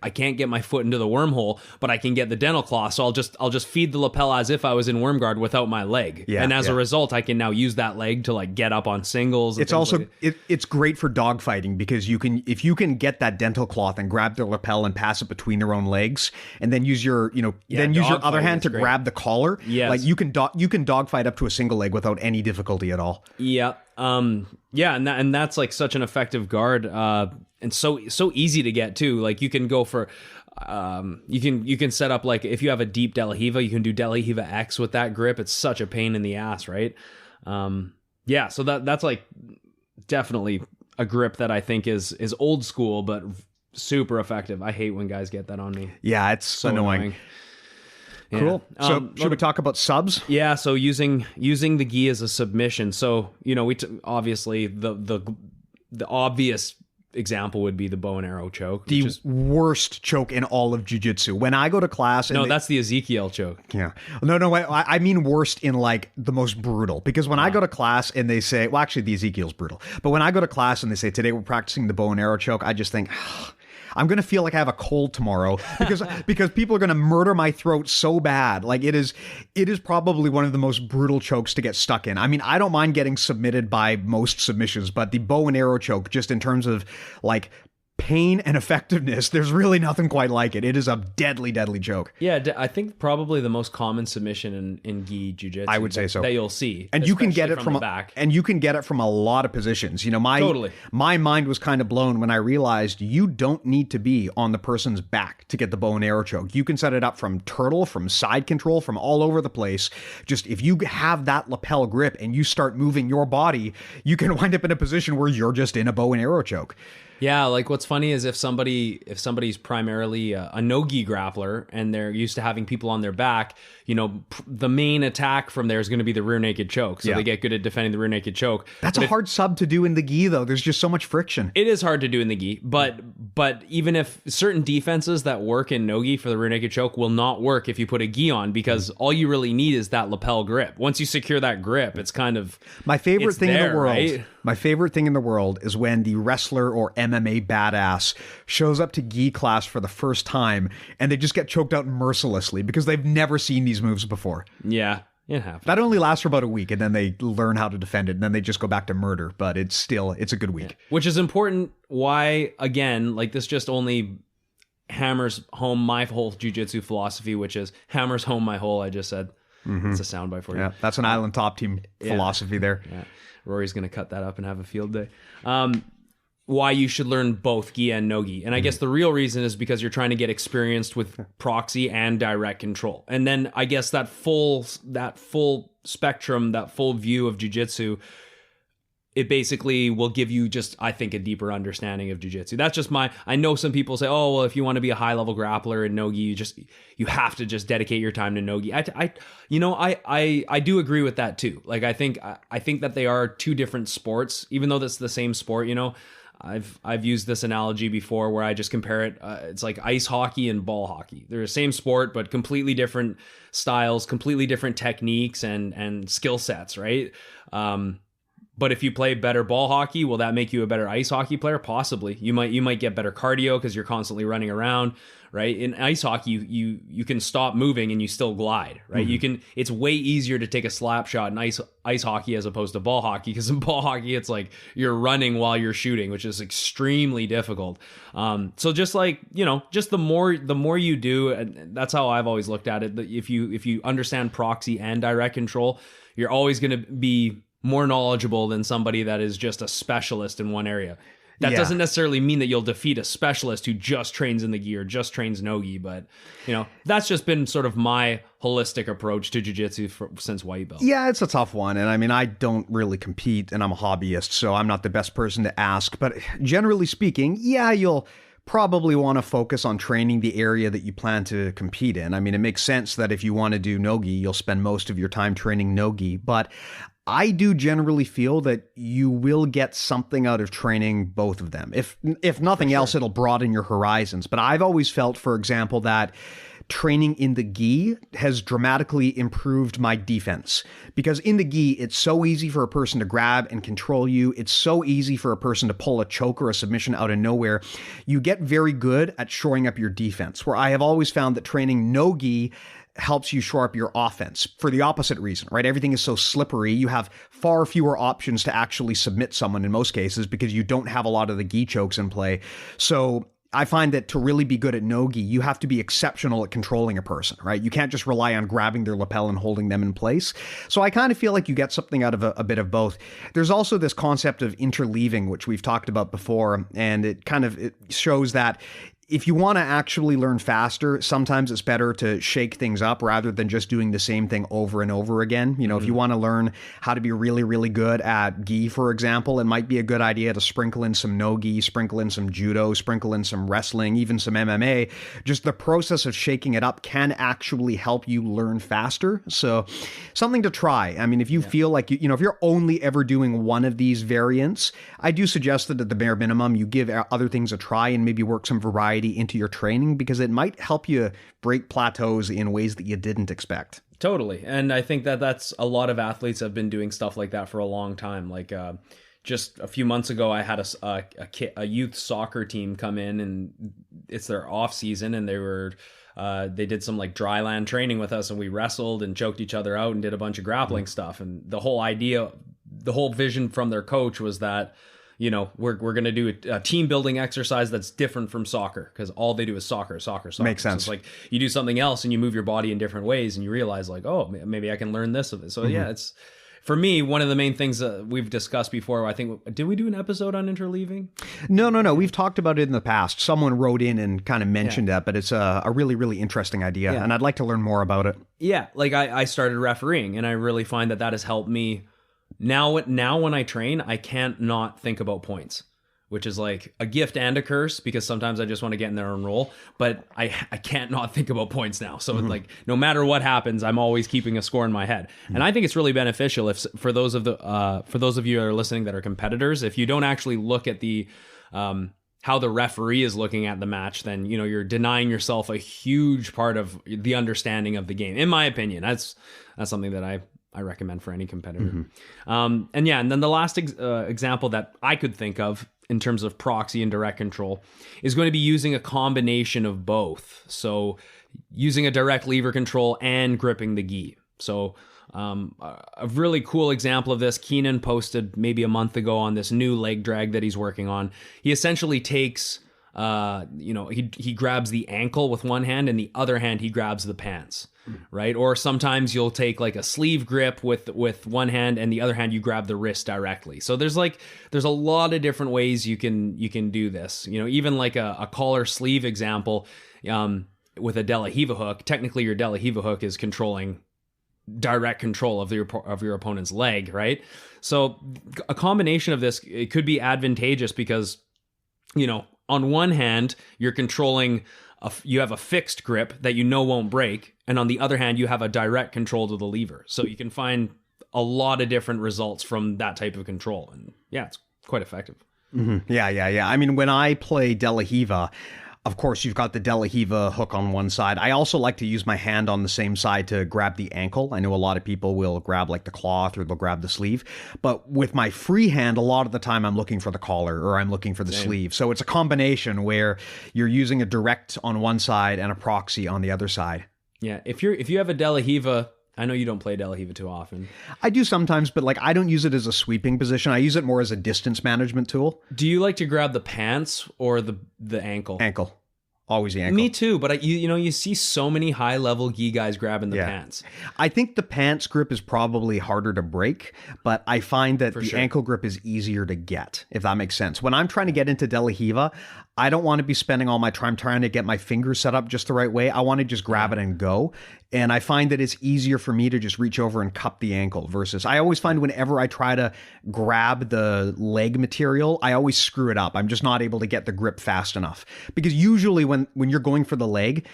I can't get my foot into the wormhole, but I can get the dental claw. So I'll just feed the lapel as if I was in worm guard without my leg. Yeah, and as a result, I can now use that leg to like get up on singles. It's also, it's great for dog fighting because if you can get that dental cloth and grab the lapel and pass it between their own legs, and then use your, then use your other hand to grab the collar. Yes. Like you can dog fight up to a single leg without any difficulty at all. Yeah. And that's like such an effective guard, and so easy to get too. Like you can go for, you can set up, like if you have a deep De La Hiva, you can do De La Hiva X with that grip. It's such a pain in the ass, right? So that's like definitely a grip that I think is old school, but super effective. I hate when guys get that on me. Yeah, it's so annoying. Yeah. Cool. So should we talk about subs? Yeah. So using the Ghee as a submission. So, obviously the obvious example would be the bow and arrow choke. The worst choke in all of jiu-jitsu. When I go to class... that's the Ezekiel choke. Yeah. No, I mean worst in like the most brutal. Because when I go to class and they say... Well, actually the Ezekiel's brutal. But when I go to class and they say, today we're practicing the bow and arrow choke, I just think... I'm going to feel like I have a cold tomorrow because people are going to murder my throat so bad. Like it is probably one of the most brutal chokes to get stuck in. I mean, I don't mind getting submitted by most submissions, but the bow and arrow choke, just in terms of like pain and effectiveness, there's really nothing quite like it. It is a deadly, deadly choke. Yeah, I think probably the most common submission in Ghee jiu-jitsu. I would say so. That you'll see. And you can get it from the back. And you can get it from a lot of positions. My mind was kind of blown when I realized you don't need to be on the person's back to get the bow and arrow choke. You can set it up from turtle, from side control, from all over the place. Just if you have that lapel grip and you start moving your body, you can wind up in a position where you're just in a bow and arrow choke. Yeah, like what's funny is if somebody's primarily a no-gi grappler and they're used to having people on their back, the main attack from there is going to be the rear naked choke. So they get good at defending the rear naked choke. That's a hard sub to do in the Ghee, though. There's just so much friction. It is hard to do in the Ghee, but even if certain defenses that work in no-gi for the rear naked choke will not work if you put a Ghee on, because all you really need is that lapel grip. Once you secure that grip, it's kind of my favorite thing in the world. Right? My favorite thing in the world is when the wrestler or MMA badass shows up to Ghee class for the first time and they just get choked out mercilessly because they've never seen these moves before. Yeah, it happens. That only lasts for about a week and then they learn how to defend it and then they just go back to murder. But it's a good week. Yeah. Which is important. Why, again, like this just only hammers home my whole jiu-jitsu philosophy, which is hammers home my whole, I just said. Mm-hmm. It's a soundbite for you. Yeah, that's an Island Top Team philosophy there. Yeah. Rory's going to cut that up and have a field day. Why you should learn both Ghee and no-gi. And I guess the real reason is because you're trying to get experienced with proxy and direct control. And then I guess that full spectrum, that full view of jiu-jitsu, it basically will give you just, I think, a deeper understanding of jiu-jitsu. That's just I know some people say, oh, well, if you want to be a high-level grappler in no-gi, you have to just dedicate your time to no-gi. I do agree with that too. Like, I think that they are two different sports, even though that's the same sport, I've used this analogy before where I just compare it. It's like ice hockey and ball hockey. They're the same sport, but completely different styles, completely different techniques and skill sets, right? But if you play better ball hockey, will that make you a better ice hockey player? Possibly. You might get better cardio because you're constantly running around, right? In ice hockey, you can stop moving and you still glide, right? Mm-hmm. It's way easier to take a slap shot in ice hockey as opposed to ball hockey, because in ball hockey it's like you're running while you're shooting, which is extremely difficult. So just like, just the more you do, and that's how I've always looked at it. That if you understand proxy and direct control, you're always going to be more knowledgeable than somebody that is just a specialist in one area. That doesn't necessarily mean that you'll defeat a specialist who just trains in the Ghee or just trains no-gi, but that's just been sort of my holistic approach to jiu-jitsu since white belt. Yeah, it's a tough one. And I mean, I don't really compete and I'm a hobbyist, so I'm not the best person to ask. But generally speaking, you'll probably want to focus on training the area that you plan to compete in. I mean, it makes sense that if you want to do no-gi, you'll spend most of your time training no-gi, but I do generally feel that you will get something out of training both of them. If nothing else, it'll broaden your horizons. But I've always felt, for example, that training in the Ghee has dramatically improved my defense. Because in the Ghee, it's so easy for a person to grab and control you. It's so easy for a person to pull a choke or a submission out of nowhere. You get very good at shoring up your defense, where I have always found that training no Ghee helps you shore up your offense for the opposite reason, right? Everything is so slippery. You have far fewer options to actually submit someone in most cases because you don't have a lot of the Ghee chokes in play. So I find that to really be good at no Ghee, you have to be exceptional at controlling a person, right? You can't just rely on grabbing their lapel and holding them in place. So I kind of feel like you get something out of a bit of both. There's also this concept of interleaving, which we've talked about before, and it shows that if you want to actually learn faster, sometimes it's better to shake things up rather than just doing the same thing over and over again. You know, if you want to learn how to be really, really good at Ghee, for example, it might be a good idea to sprinkle in some no Ghee, sprinkle in some judo, sprinkle in some wrestling, even some MMA. Just the process of shaking it up can actually help you learn faster. So something to try. I mean, if you feel like, you know, if you're only ever doing one of these variants, I do suggest that at the bare minimum, you give other things a try and maybe work some variety into your training, because it might help you break plateaus in ways that you didn't expect. Totally. And I think that that's a lot of athletes have been doing stuff like that for a long time. Like just a few months ago, I had a youth soccer team come in, and it's their off season, and they did some like dry land training with us, and we wrestled and choked each other out and did a bunch of grappling stuff. And the whole vision from their coach was that, you know, we're going to do a team building exercise that's different from soccer, because all they do is soccer. Makes sense. So it's like you do something else and you move your body in different ways, and you realize like, oh, maybe I can learn this of it. So yeah, it's, for me, one of the main things that we've discussed before. I think, did we do an episode on interleaving? No. We've talked about it in the past. Someone wrote in and kind of mentioned that, but it's a really, really interesting idea, and I'd like to learn more about it. Yeah, like I started refereeing, and I really find that has helped me. Now when I train, I can't not think about points, which is like a gift and a curse, because sometimes I just want to get in there and roll, but I can't not think about points now. So it's like, no matter what happens, I'm always keeping a score in my head. And I think it's really beneficial for those of you that are listening that are competitors, if you don't actually look at the how the referee is looking at the match, then, you know, you're denying yourself a huge part of the understanding of the game. In my opinion, that's something that I recommend for any competitor. And then the last example that I could think of in terms of proxy and direct control is going to be using a combination of both. So using a direct lever control and gripping the Ghee. So a really cool example of this, Keenan posted maybe a month ago on this new leg drag that he's working on. He essentially takes, he grabs the ankle with one hand, and the other hand he grabs the pants. Right? Or sometimes you'll take like a sleeve grip with one hand, and the other hand you grab the wrist directly. So there's a lot of different ways you can do this. You know, even like a collar sleeve example, with a De La Hiva hook. Technically, your De La Hiva hook is controlling direct control of your opponent's leg, right? So a combination of this, it could be advantageous because, you know, on one hand you're controlling. You have a fixed grip that you know won't break, and on the other hand, you have a direct control to the lever. So you can find a lot of different results from that type of control, and yeah, it's quite effective. Yeah. I mean, when I play De La Hiva, of course, you've got the De La Hiva hook on one side. I also like to use my hand on the same side to grab the ankle. I know a lot of people will grab like the cloth or they'll grab the sleeve. But with my free hand, a lot of the time I'm looking for the collar or I'm looking for the sleeve. So it's a combination where you're using a direct on one side and a proxy on the other side. Yeah, if you have a De La Hiva, I know you don't play De La Hiva too often. I do sometimes, but like I don't use it as a sweeping position. I use it more as a distance management tool. Do you like to grab the pants or the ankle? Ankle. Always the ankle. Me too, but you see so many high-level Ghee guys grabbing the pants. I think the pants grip is probably harder to break, but I find that ankle grip is easier to get, if that makes sense. When I'm trying to get into De La Hiva, I don't want to be spending all my time trying to get my fingers set up just the right way. I want to just grab it and go. And I find that it's easier for me to just reach over and cup the ankle versus I always find whenever I try to grab the leg material, I always screw it up. I'm just not able to get the grip fast enough. Because usually when you're going for the leg,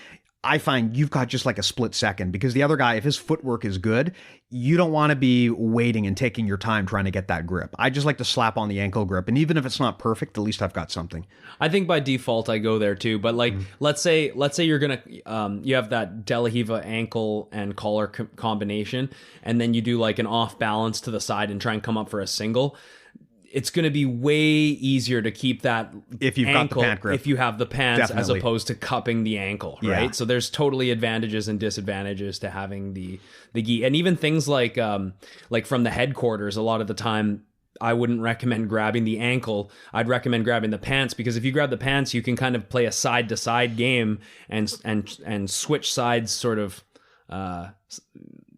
I find you've got just like a split second, because the other guy, if his footwork is good, you don't want to be waiting and taking your time trying to get that grip. I just like to slap on the ankle grip, and even if it's not perfect, at least I've got something. I think by default I go there too, but like let's say you're gonna you have that De La Riva ankle and collar combination, and then you do like an off balance to the side and try and come up for a single. It's going to be way easier to keep that if you've ankle got the pant grip. if you have the pants, Definitely. as opposed to cupping the ankle, right? Yeah. So there's totally advantages and disadvantages to having the gi, and even things like from the headquarters. A lot of the time, I wouldn't recommend grabbing the ankle. I'd recommend grabbing the pants, because if you grab the pants, you can kind of play a side to side game and switch sides sort of.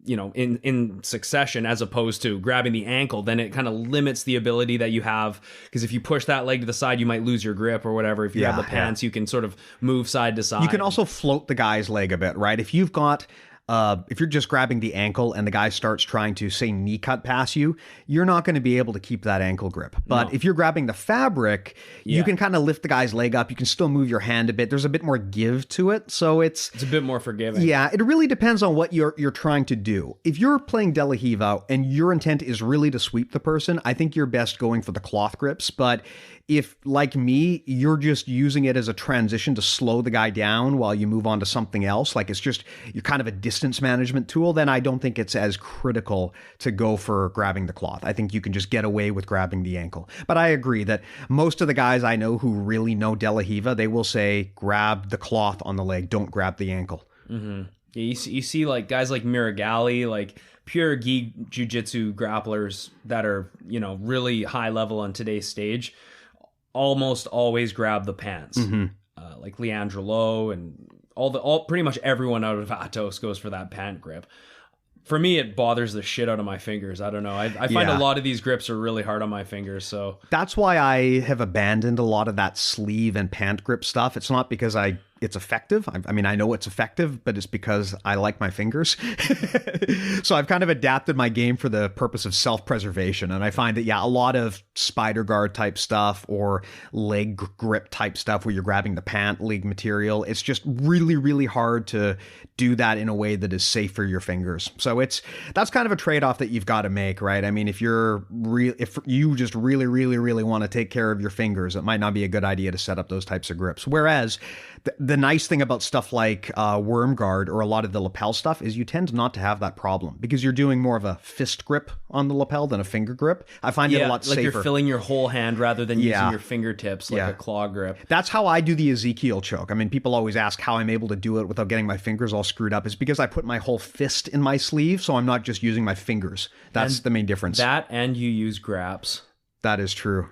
In succession, as opposed to grabbing the ankle. Then it kind of limits the ability that you have, because if you push that leg to the side, you might lose your grip or whatever. If you grab the pants, you can sort of move side to side. You can also float the guy's leg a bit, right? If you've got if you're just grabbing the ankle and the guy starts trying to, say, knee cut past you, you're not going to be able to keep that ankle grip. But if you're grabbing the fabric, you can kind of lift the guy's leg up. You can still move your hand a bit. There's a bit more give to it. So it's a bit more forgiving. Yeah, it really depends on what you're trying to do. If you're playing De La Riva and your intent is really to sweep the person, I think you're best going for the cloth grips. But if, like me, you're just using it as a transition to slow the guy down while you move on to something else, like you're kind of a distance management tool, then I don't think it's as critical to go for grabbing the cloth. I think you can just get away with grabbing the ankle. But I agree that most of the guys I know who really know De La Riva, they will say, grab the cloth on the leg, don't grab the ankle. Mm-hmm. Yeah, you see like guys like Miragali, like pure Ghee jiu-jitsu grapplers that are, really high level on today's stage, almost always grab the pants. Like Leandro Lowe and pretty much everyone out of Atos goes for that pant grip. For me, it bothers the shit out of my fingers. I don't know. I find a lot of these grips are really hard on my fingers. So that's why I have abandoned a lot of that sleeve and pant grip stuff. It's not because it's effective. I mean, I know it's effective, but it's because I like my fingers. So I've kind of adapted my game for the purpose of self-preservation. And I find that, a lot of spider guard type stuff or leg grip type stuff where you're grabbing the pant leg material, it's just really, really hard to do that in a way that is safe for your fingers. So that's kind of a trade-off that you've got to make, right? I mean, if you just really, really, really want to take care of your fingers, it might not be a good idea to set up those types of grips. Whereas the nice thing about stuff like worm guard or a lot of the lapel stuff is you tend not to have that problem, because you're doing more of a fist grip on the lapel than a finger grip. I find it a lot safer. Like you're filling your whole hand rather than using your fingertips like a claw grip. That's how I do the Ezekiel choke. I mean, people always ask how I'm able to do it without getting my fingers all screwed up. It's because I put my whole fist in my sleeve, so I'm not just using my fingers. That's the main difference. That, and you use graps. That is true.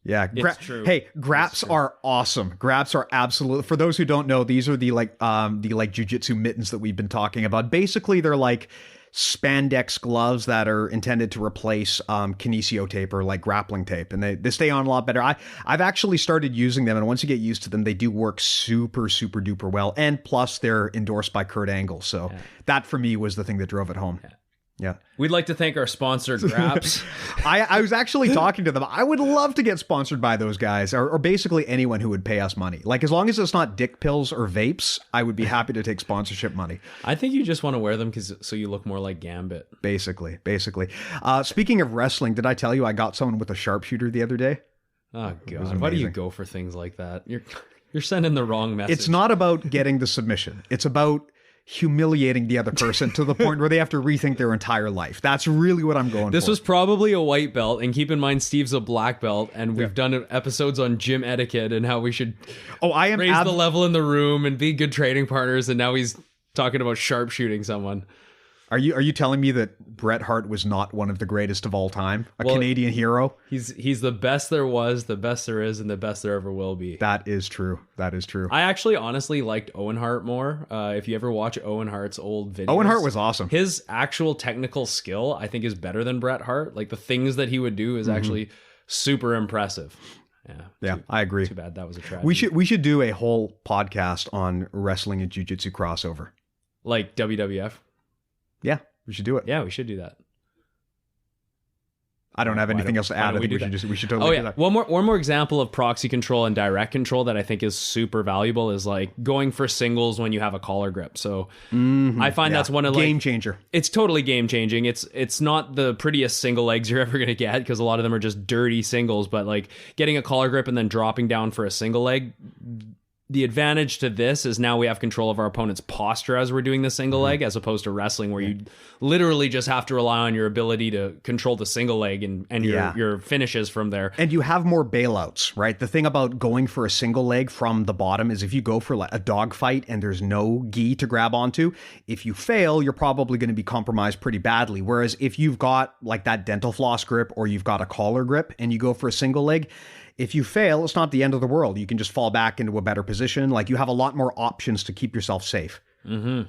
Yeah, it's true. Hey, graps are awesome. Graps are absolute. For those who don't know, these are the jiu-jitsu mittens that we've been talking about. Basically, they're like spandex gloves that are intended to replace kinesio tape or like grappling tape, and they stay on a lot better. I've actually started using them, and once you get used to them, they do work super, super duper well. And plus, they're endorsed by Kurt Angle, so that for me was the thing that drove it home. Yeah. We'd like to thank our sponsor, Graps. I was actually talking to them. I would love to get sponsored by those guys, or basically anyone who would pay us money. Like, as long as it's not dick pills or vapes, I would be happy to take sponsorship money. I think you just want to wear them so you look more like Gambit. Basically. Speaking of wrestling, did I tell you I got someone with a sharpshooter the other day? Oh, God. Why do you go for things like that? You're sending the wrong message. It's not about getting the submission. It's about humiliating the other person to the point where they have to rethink their entire life. That's really what I'm going for. This was probably a white belt, and keep in mind Steve's a black belt, and we've done episodes on gym etiquette and how we should raise the level in the room and be good training partners, and now he's talking about sharpshooting someone. Are you telling me that Bret Hart was not one of the greatest of all time? Canadian hero? He's the best there was, the best there is, and the best there ever will be. That is true. I actually honestly liked Owen Hart more. If you ever watch Owen Hart's old videos. Owen Hart was awesome. His actual technical skill, I think, is better than Bret Hart. Like, the things that he would do is actually super impressive. Yeah, I agree. Too bad that was a tragedy. We should do a whole podcast on wrestling and jiu-jitsu crossover. Like WWF? Yeah, we should do it. Yeah, we should do that. I don't have anything else to add. I think we should totally do that. One more example of proxy control and direct control that I think is super valuable is like going for singles when you have a collar grip. So I find that's one of game changer. It's totally game changing. It's not the prettiest single legs you're ever going to get because a lot of them are just dirty singles, but like getting a collar grip and then dropping down for a single leg, the advantage to this is now we have control of our opponent's posture as we're doing the single leg, as opposed to wrestling where you literally just have to rely on your ability to control the single leg and your finishes from there. And you have more bailouts, right? The thing about going for a single leg from the bottom is if you go for like a dog fight and there's no gi to grab onto, if you fail, you're probably going to be compromised pretty badly. Whereas if you've got like that dental floss grip or you've got a collar grip and you go for a single leg, if you fail, it's not the end of the world. You can just fall back into a better position. Like you have a lot more options to keep yourself safe. Mm-hmm.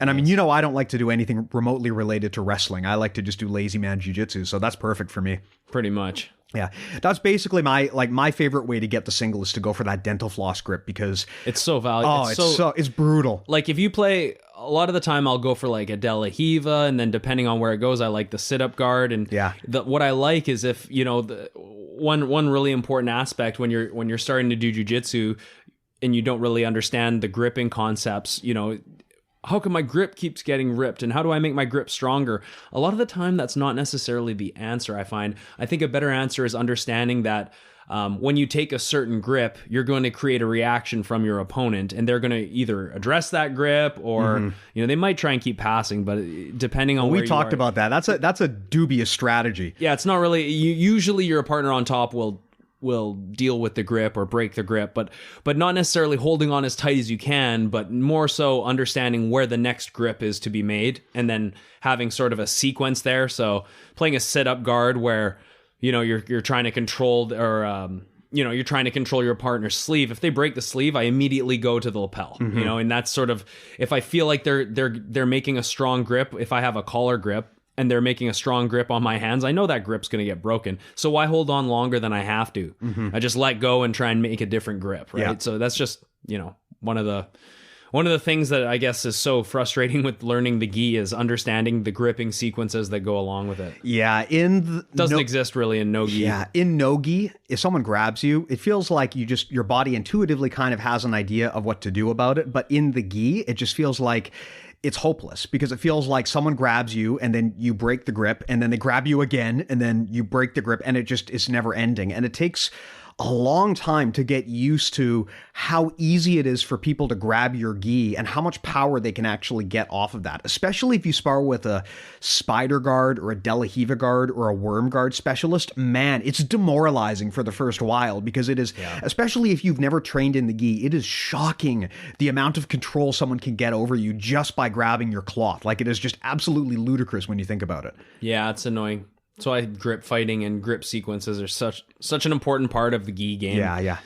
And I mean, you know, I don't like to do anything remotely related to wrestling. I like to just do lazy man jiu-jitsu. So that's perfect for me. Pretty much. Yeah. That's basically my favorite way to get the single is to go for that dental floss grip because it's so valuable. It's brutal. Like if you play, a lot of the time I'll go for like a De La Hiva, and then depending on where it goes, I like the sit-up guard. And what I like is if, you know, one really important aspect when you're starting to do jiu-jitsu and you don't really understand the gripping concepts, you know, how come my grip keeps getting ripped and how do I make my grip stronger? A lot of the time, that's not necessarily the answer, I find. I think a better answer is understanding that when you take a certain grip, you're going to create a reaction from your opponent, and they're going to either address that grip or, you know, they might try and keep passing, but depending on where we talked about that. That's a dubious strategy. Yeah, it's not really. Usually your partner on top will deal with the grip or break the grip, but not necessarily holding on as tight as you can, but more so understanding where the next grip is to be made and then having sort of a sequence there. So playing a sit-up guard where, you know, you're trying to control you're trying to control your partner's sleeve. If they break the sleeve, I immediately go to the lapel, you know, and that's sort of, if I feel like they're making a strong grip, if I have a collar grip, and they're making a strong grip on my hands, I know that grip's going to get broken. So why hold on longer than I have to? I just let go and try and make a different grip, right? Yeah. So that's just, you know, one of the things that I guess is so frustrating with learning the gi is understanding the gripping sequences that go along with it. Yeah, doesn't exist really in no gi. Yeah, in no gi, if someone grabs you, it feels like your body intuitively kind of has an idea of what to do about it. But in the gi, it just feels like it's hopeless because it feels like someone grabs you and then you break the grip and then they grab you again and then you break the grip and it's never ending. And it takes a long time to get used to how easy it is for people to grab your gi and how much power they can actually get off of that, especially if you spar with a spider guard or a De La Hiva guard or a worm guard specialist. Man, it's demoralizing for the first while because it is, especially if you've never trained in the gi, it is shocking the amount of control someone can get over you just by grabbing your cloth. Like it is just absolutely ludicrous when you think about it. Yeah, it's annoying. So grip fighting and grip sequences are such an important part of the gi game. Yeah.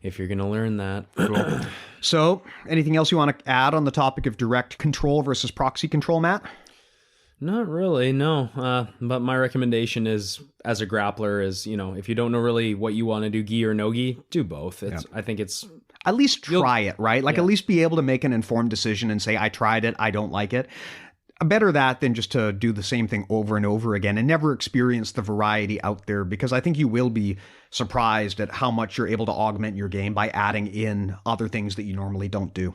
If you're going to learn that. Cool. So, anything else you want to add on the topic of direct control versus proxy control, Matt? Not really, no. But my recommendation is, as a grappler, is, you know, if you don't know really what you want to do, gi or no gi, do both. I think it's... At least try it, right? Like at least be able to make an informed decision and say, I tried it, I don't like it. Better that than just to do the same thing over and over again and never experience the variety out there, because I think you will be surprised at how much you're able to augment your game by adding in other things that you normally don't do.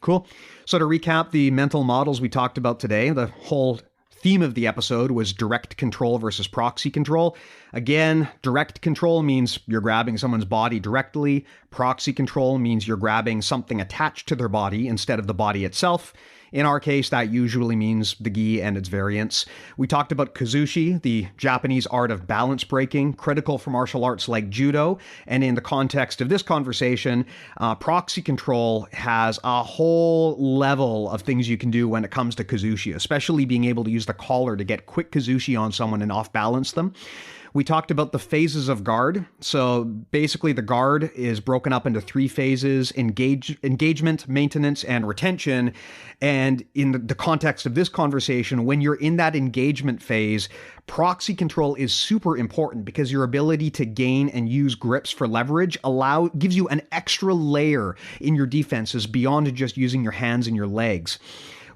Cool. So to recap the mental models we talked about today, the whole theme of the episode was direct control versus proxy control. Again, direct control means you're grabbing someone's body directly. Proxy control means you're grabbing something attached to their body instead of the body itself. In our case, that usually means the gi and its variants. We talked about Kuzushi, the Japanese art of balance breaking, critical for martial arts like judo. And in the context of this conversation, proxy control has a whole level of things you can do when it comes to Kuzushi, especially being able to use the collar to get quick Kuzushi on someone and off-balance them. We talked about the phases of guard. So basically the guard is broken up into 3 phases: engagement, maintenance, and retention. And in the context of this conversation, when you're in that engagement phase, proxy control is super important because your ability to gain and use grips for leverage gives you an extra layer in your defenses beyond just using your hands and your legs.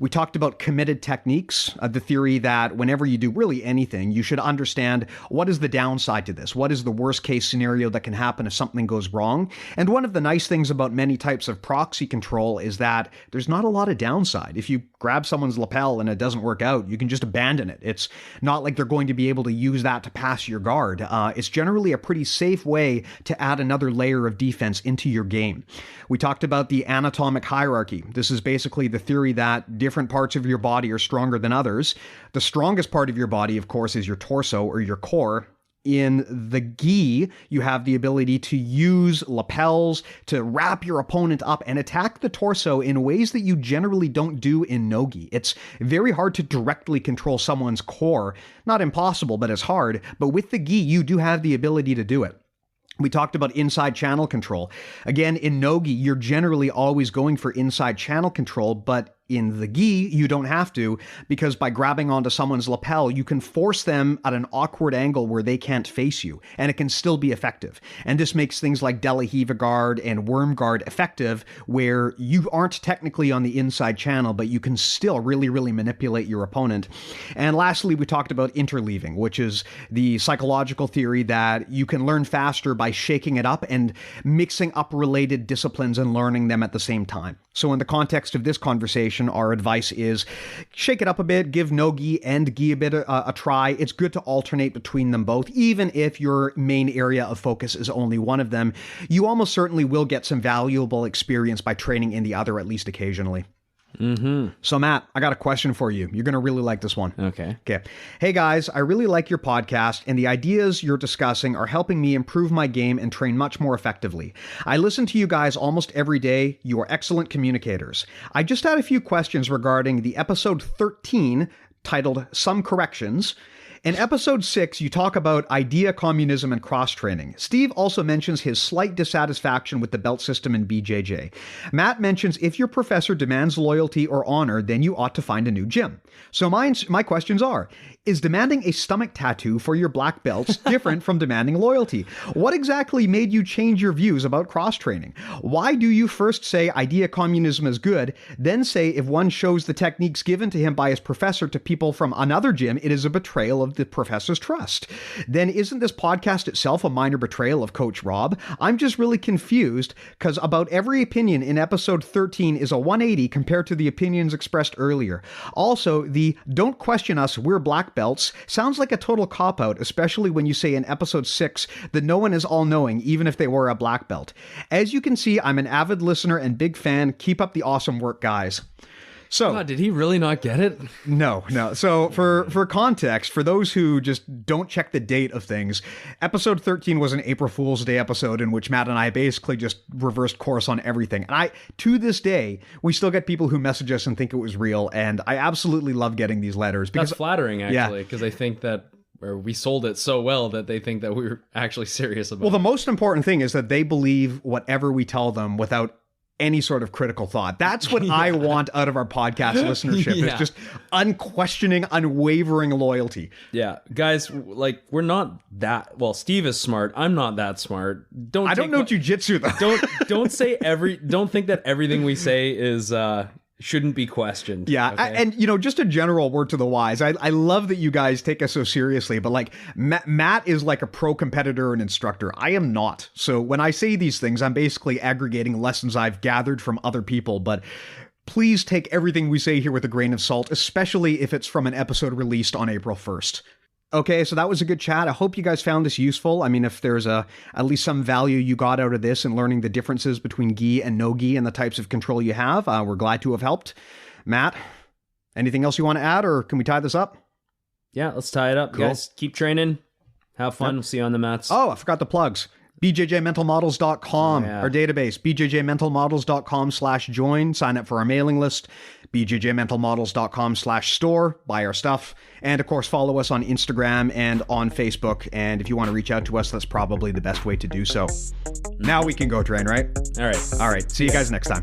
We talked about committed techniques, the theory that whenever you do really anything, you should understand what is the downside to this? What is the worst case scenario that can happen if something goes wrong? And one of the nice things about many types of proxy control is that there's not a lot of downside. If you grab someone's lapel and it doesn't work out, you can just abandon it. It's not like they're going to be able to use that to pass your guard. It's generally a pretty safe way to add another layer of defense into your game. We talked about the anatomic hierarchy. This is basically the theory that different parts of your body are stronger than others. The strongest part of your body, of course, is your torso or your core. In the Ghee, you have the ability to use lapels to wrap your opponent up and attack the torso in ways that you generally don't do in no-Gi. It's very hard to directly control someone's core. Not impossible, but it's hard. But with the Ghee, you do have the ability to do it. We talked about inside channel control. Again, in no-Gi, you're generally always going for inside channel control, but in the Ghee, you don't have to, because by grabbing onto someone's lapel, you can force them at an awkward angle where they can't face you, and it can still be effective. And this makes things like De La Hiva guard and worm guard effective, where you aren't technically on the inside channel, but you can still really, really manipulate your opponent. And lastly, we talked about interleaving, which is the psychological theory that you can learn faster by shaking it up and mixing up related disciplines and learning them at the same time. So in the context of this conversation, our advice is shake it up a bit, give no-Gi and Ghee a bit a try. It's good to alternate between them both, even if your main area of focus is only one of them. You almost certainly will get some valuable experience by training in the other at least occasionally. So Matt, I got a question for you. You're going to really like this one. Okay. Hey guys, I really like your podcast, and the ideas you're discussing are helping me improve my game and train much more effectively. I listen to you guys almost every day. You are excellent communicators. I just had a few questions regarding the episode 13 titled Some Corrections. In episode 6, you talk about idea communism and cross-training. Steve also mentions his slight dissatisfaction with the belt system in BJJ. Matt mentions if your professor demands loyalty or honor, then you ought to find a new gym. So my questions are, is demanding a stomach tattoo for your black belts different from demanding loyalty? What exactly made you change your views about cross-training? Why do you first say idea communism is good, then say if one shows the techniques given to him by his professor to people from another gym, it is a betrayal of the professor's trust? Then isn't this podcast itself a minor betrayal of Coach Rob? I'm just really confused because about every opinion in episode 13 is a 180 compared to the opinions expressed earlier. Also, the don't question us, we're black belts sounds like a total cop-out, especially when you say in episode 6 that no one is all-knowing, even if they were a black belt. As you can see, I'm an avid listener and big fan. Keep up the awesome work, guys. So, God, did he really not get it? No. So for context, for those who just don't check the date of things, episode 13 was an April Fool's Day episode in which Matt and I basically just reversed course on everything. And to this day, we still get people who message us and think it was real. And I absolutely love getting these letters. That's flattering, actually, because they think that or we sold it so well that they think that we were actually serious about it. Well, the most important thing is that they believe whatever we tell them without any sort of critical thought. That's what I want out of our podcast listenership. It's just unquestioning, unwavering loyalty. Yeah. Guys, like, we're not that, well, Steve is smart. I'm not that smart. I don't know jujitsu though. Don't think that everything we say is shouldn't be questioned. Yeah. Okay? And, just a general word to the wise. I love that you guys take us so seriously, but like Matt is like a pro competitor and instructor. I am not. So when I say these things, I'm basically aggregating lessons I've gathered from other people, but please take everything we say here with a grain of salt, especially if it's from an episode released on April 1st. Okay, so that was a good chat. I hope you guys found this useful. I mean, if there's at least some value you got out of this and learning the differences between Ghee and no Ghee and the types of control you have, we're glad to have helped. Matt, anything else you want to add, or can we tie this up? Yeah, let's tie it up. Cool. Guys, keep training. Have fun. Yep. We'll see you on the mats. Oh, I forgot the plugs. BJJMentalModels.com, our database, BJJMentalModels.com/join, sign up for our mailing list, BJJMentalModels.com/store, buy our stuff, and of course follow us on Instagram and on Facebook, and if you want to reach out to us, that's probably the best way to do so. Now we can go train, right? All right. See you guys next time.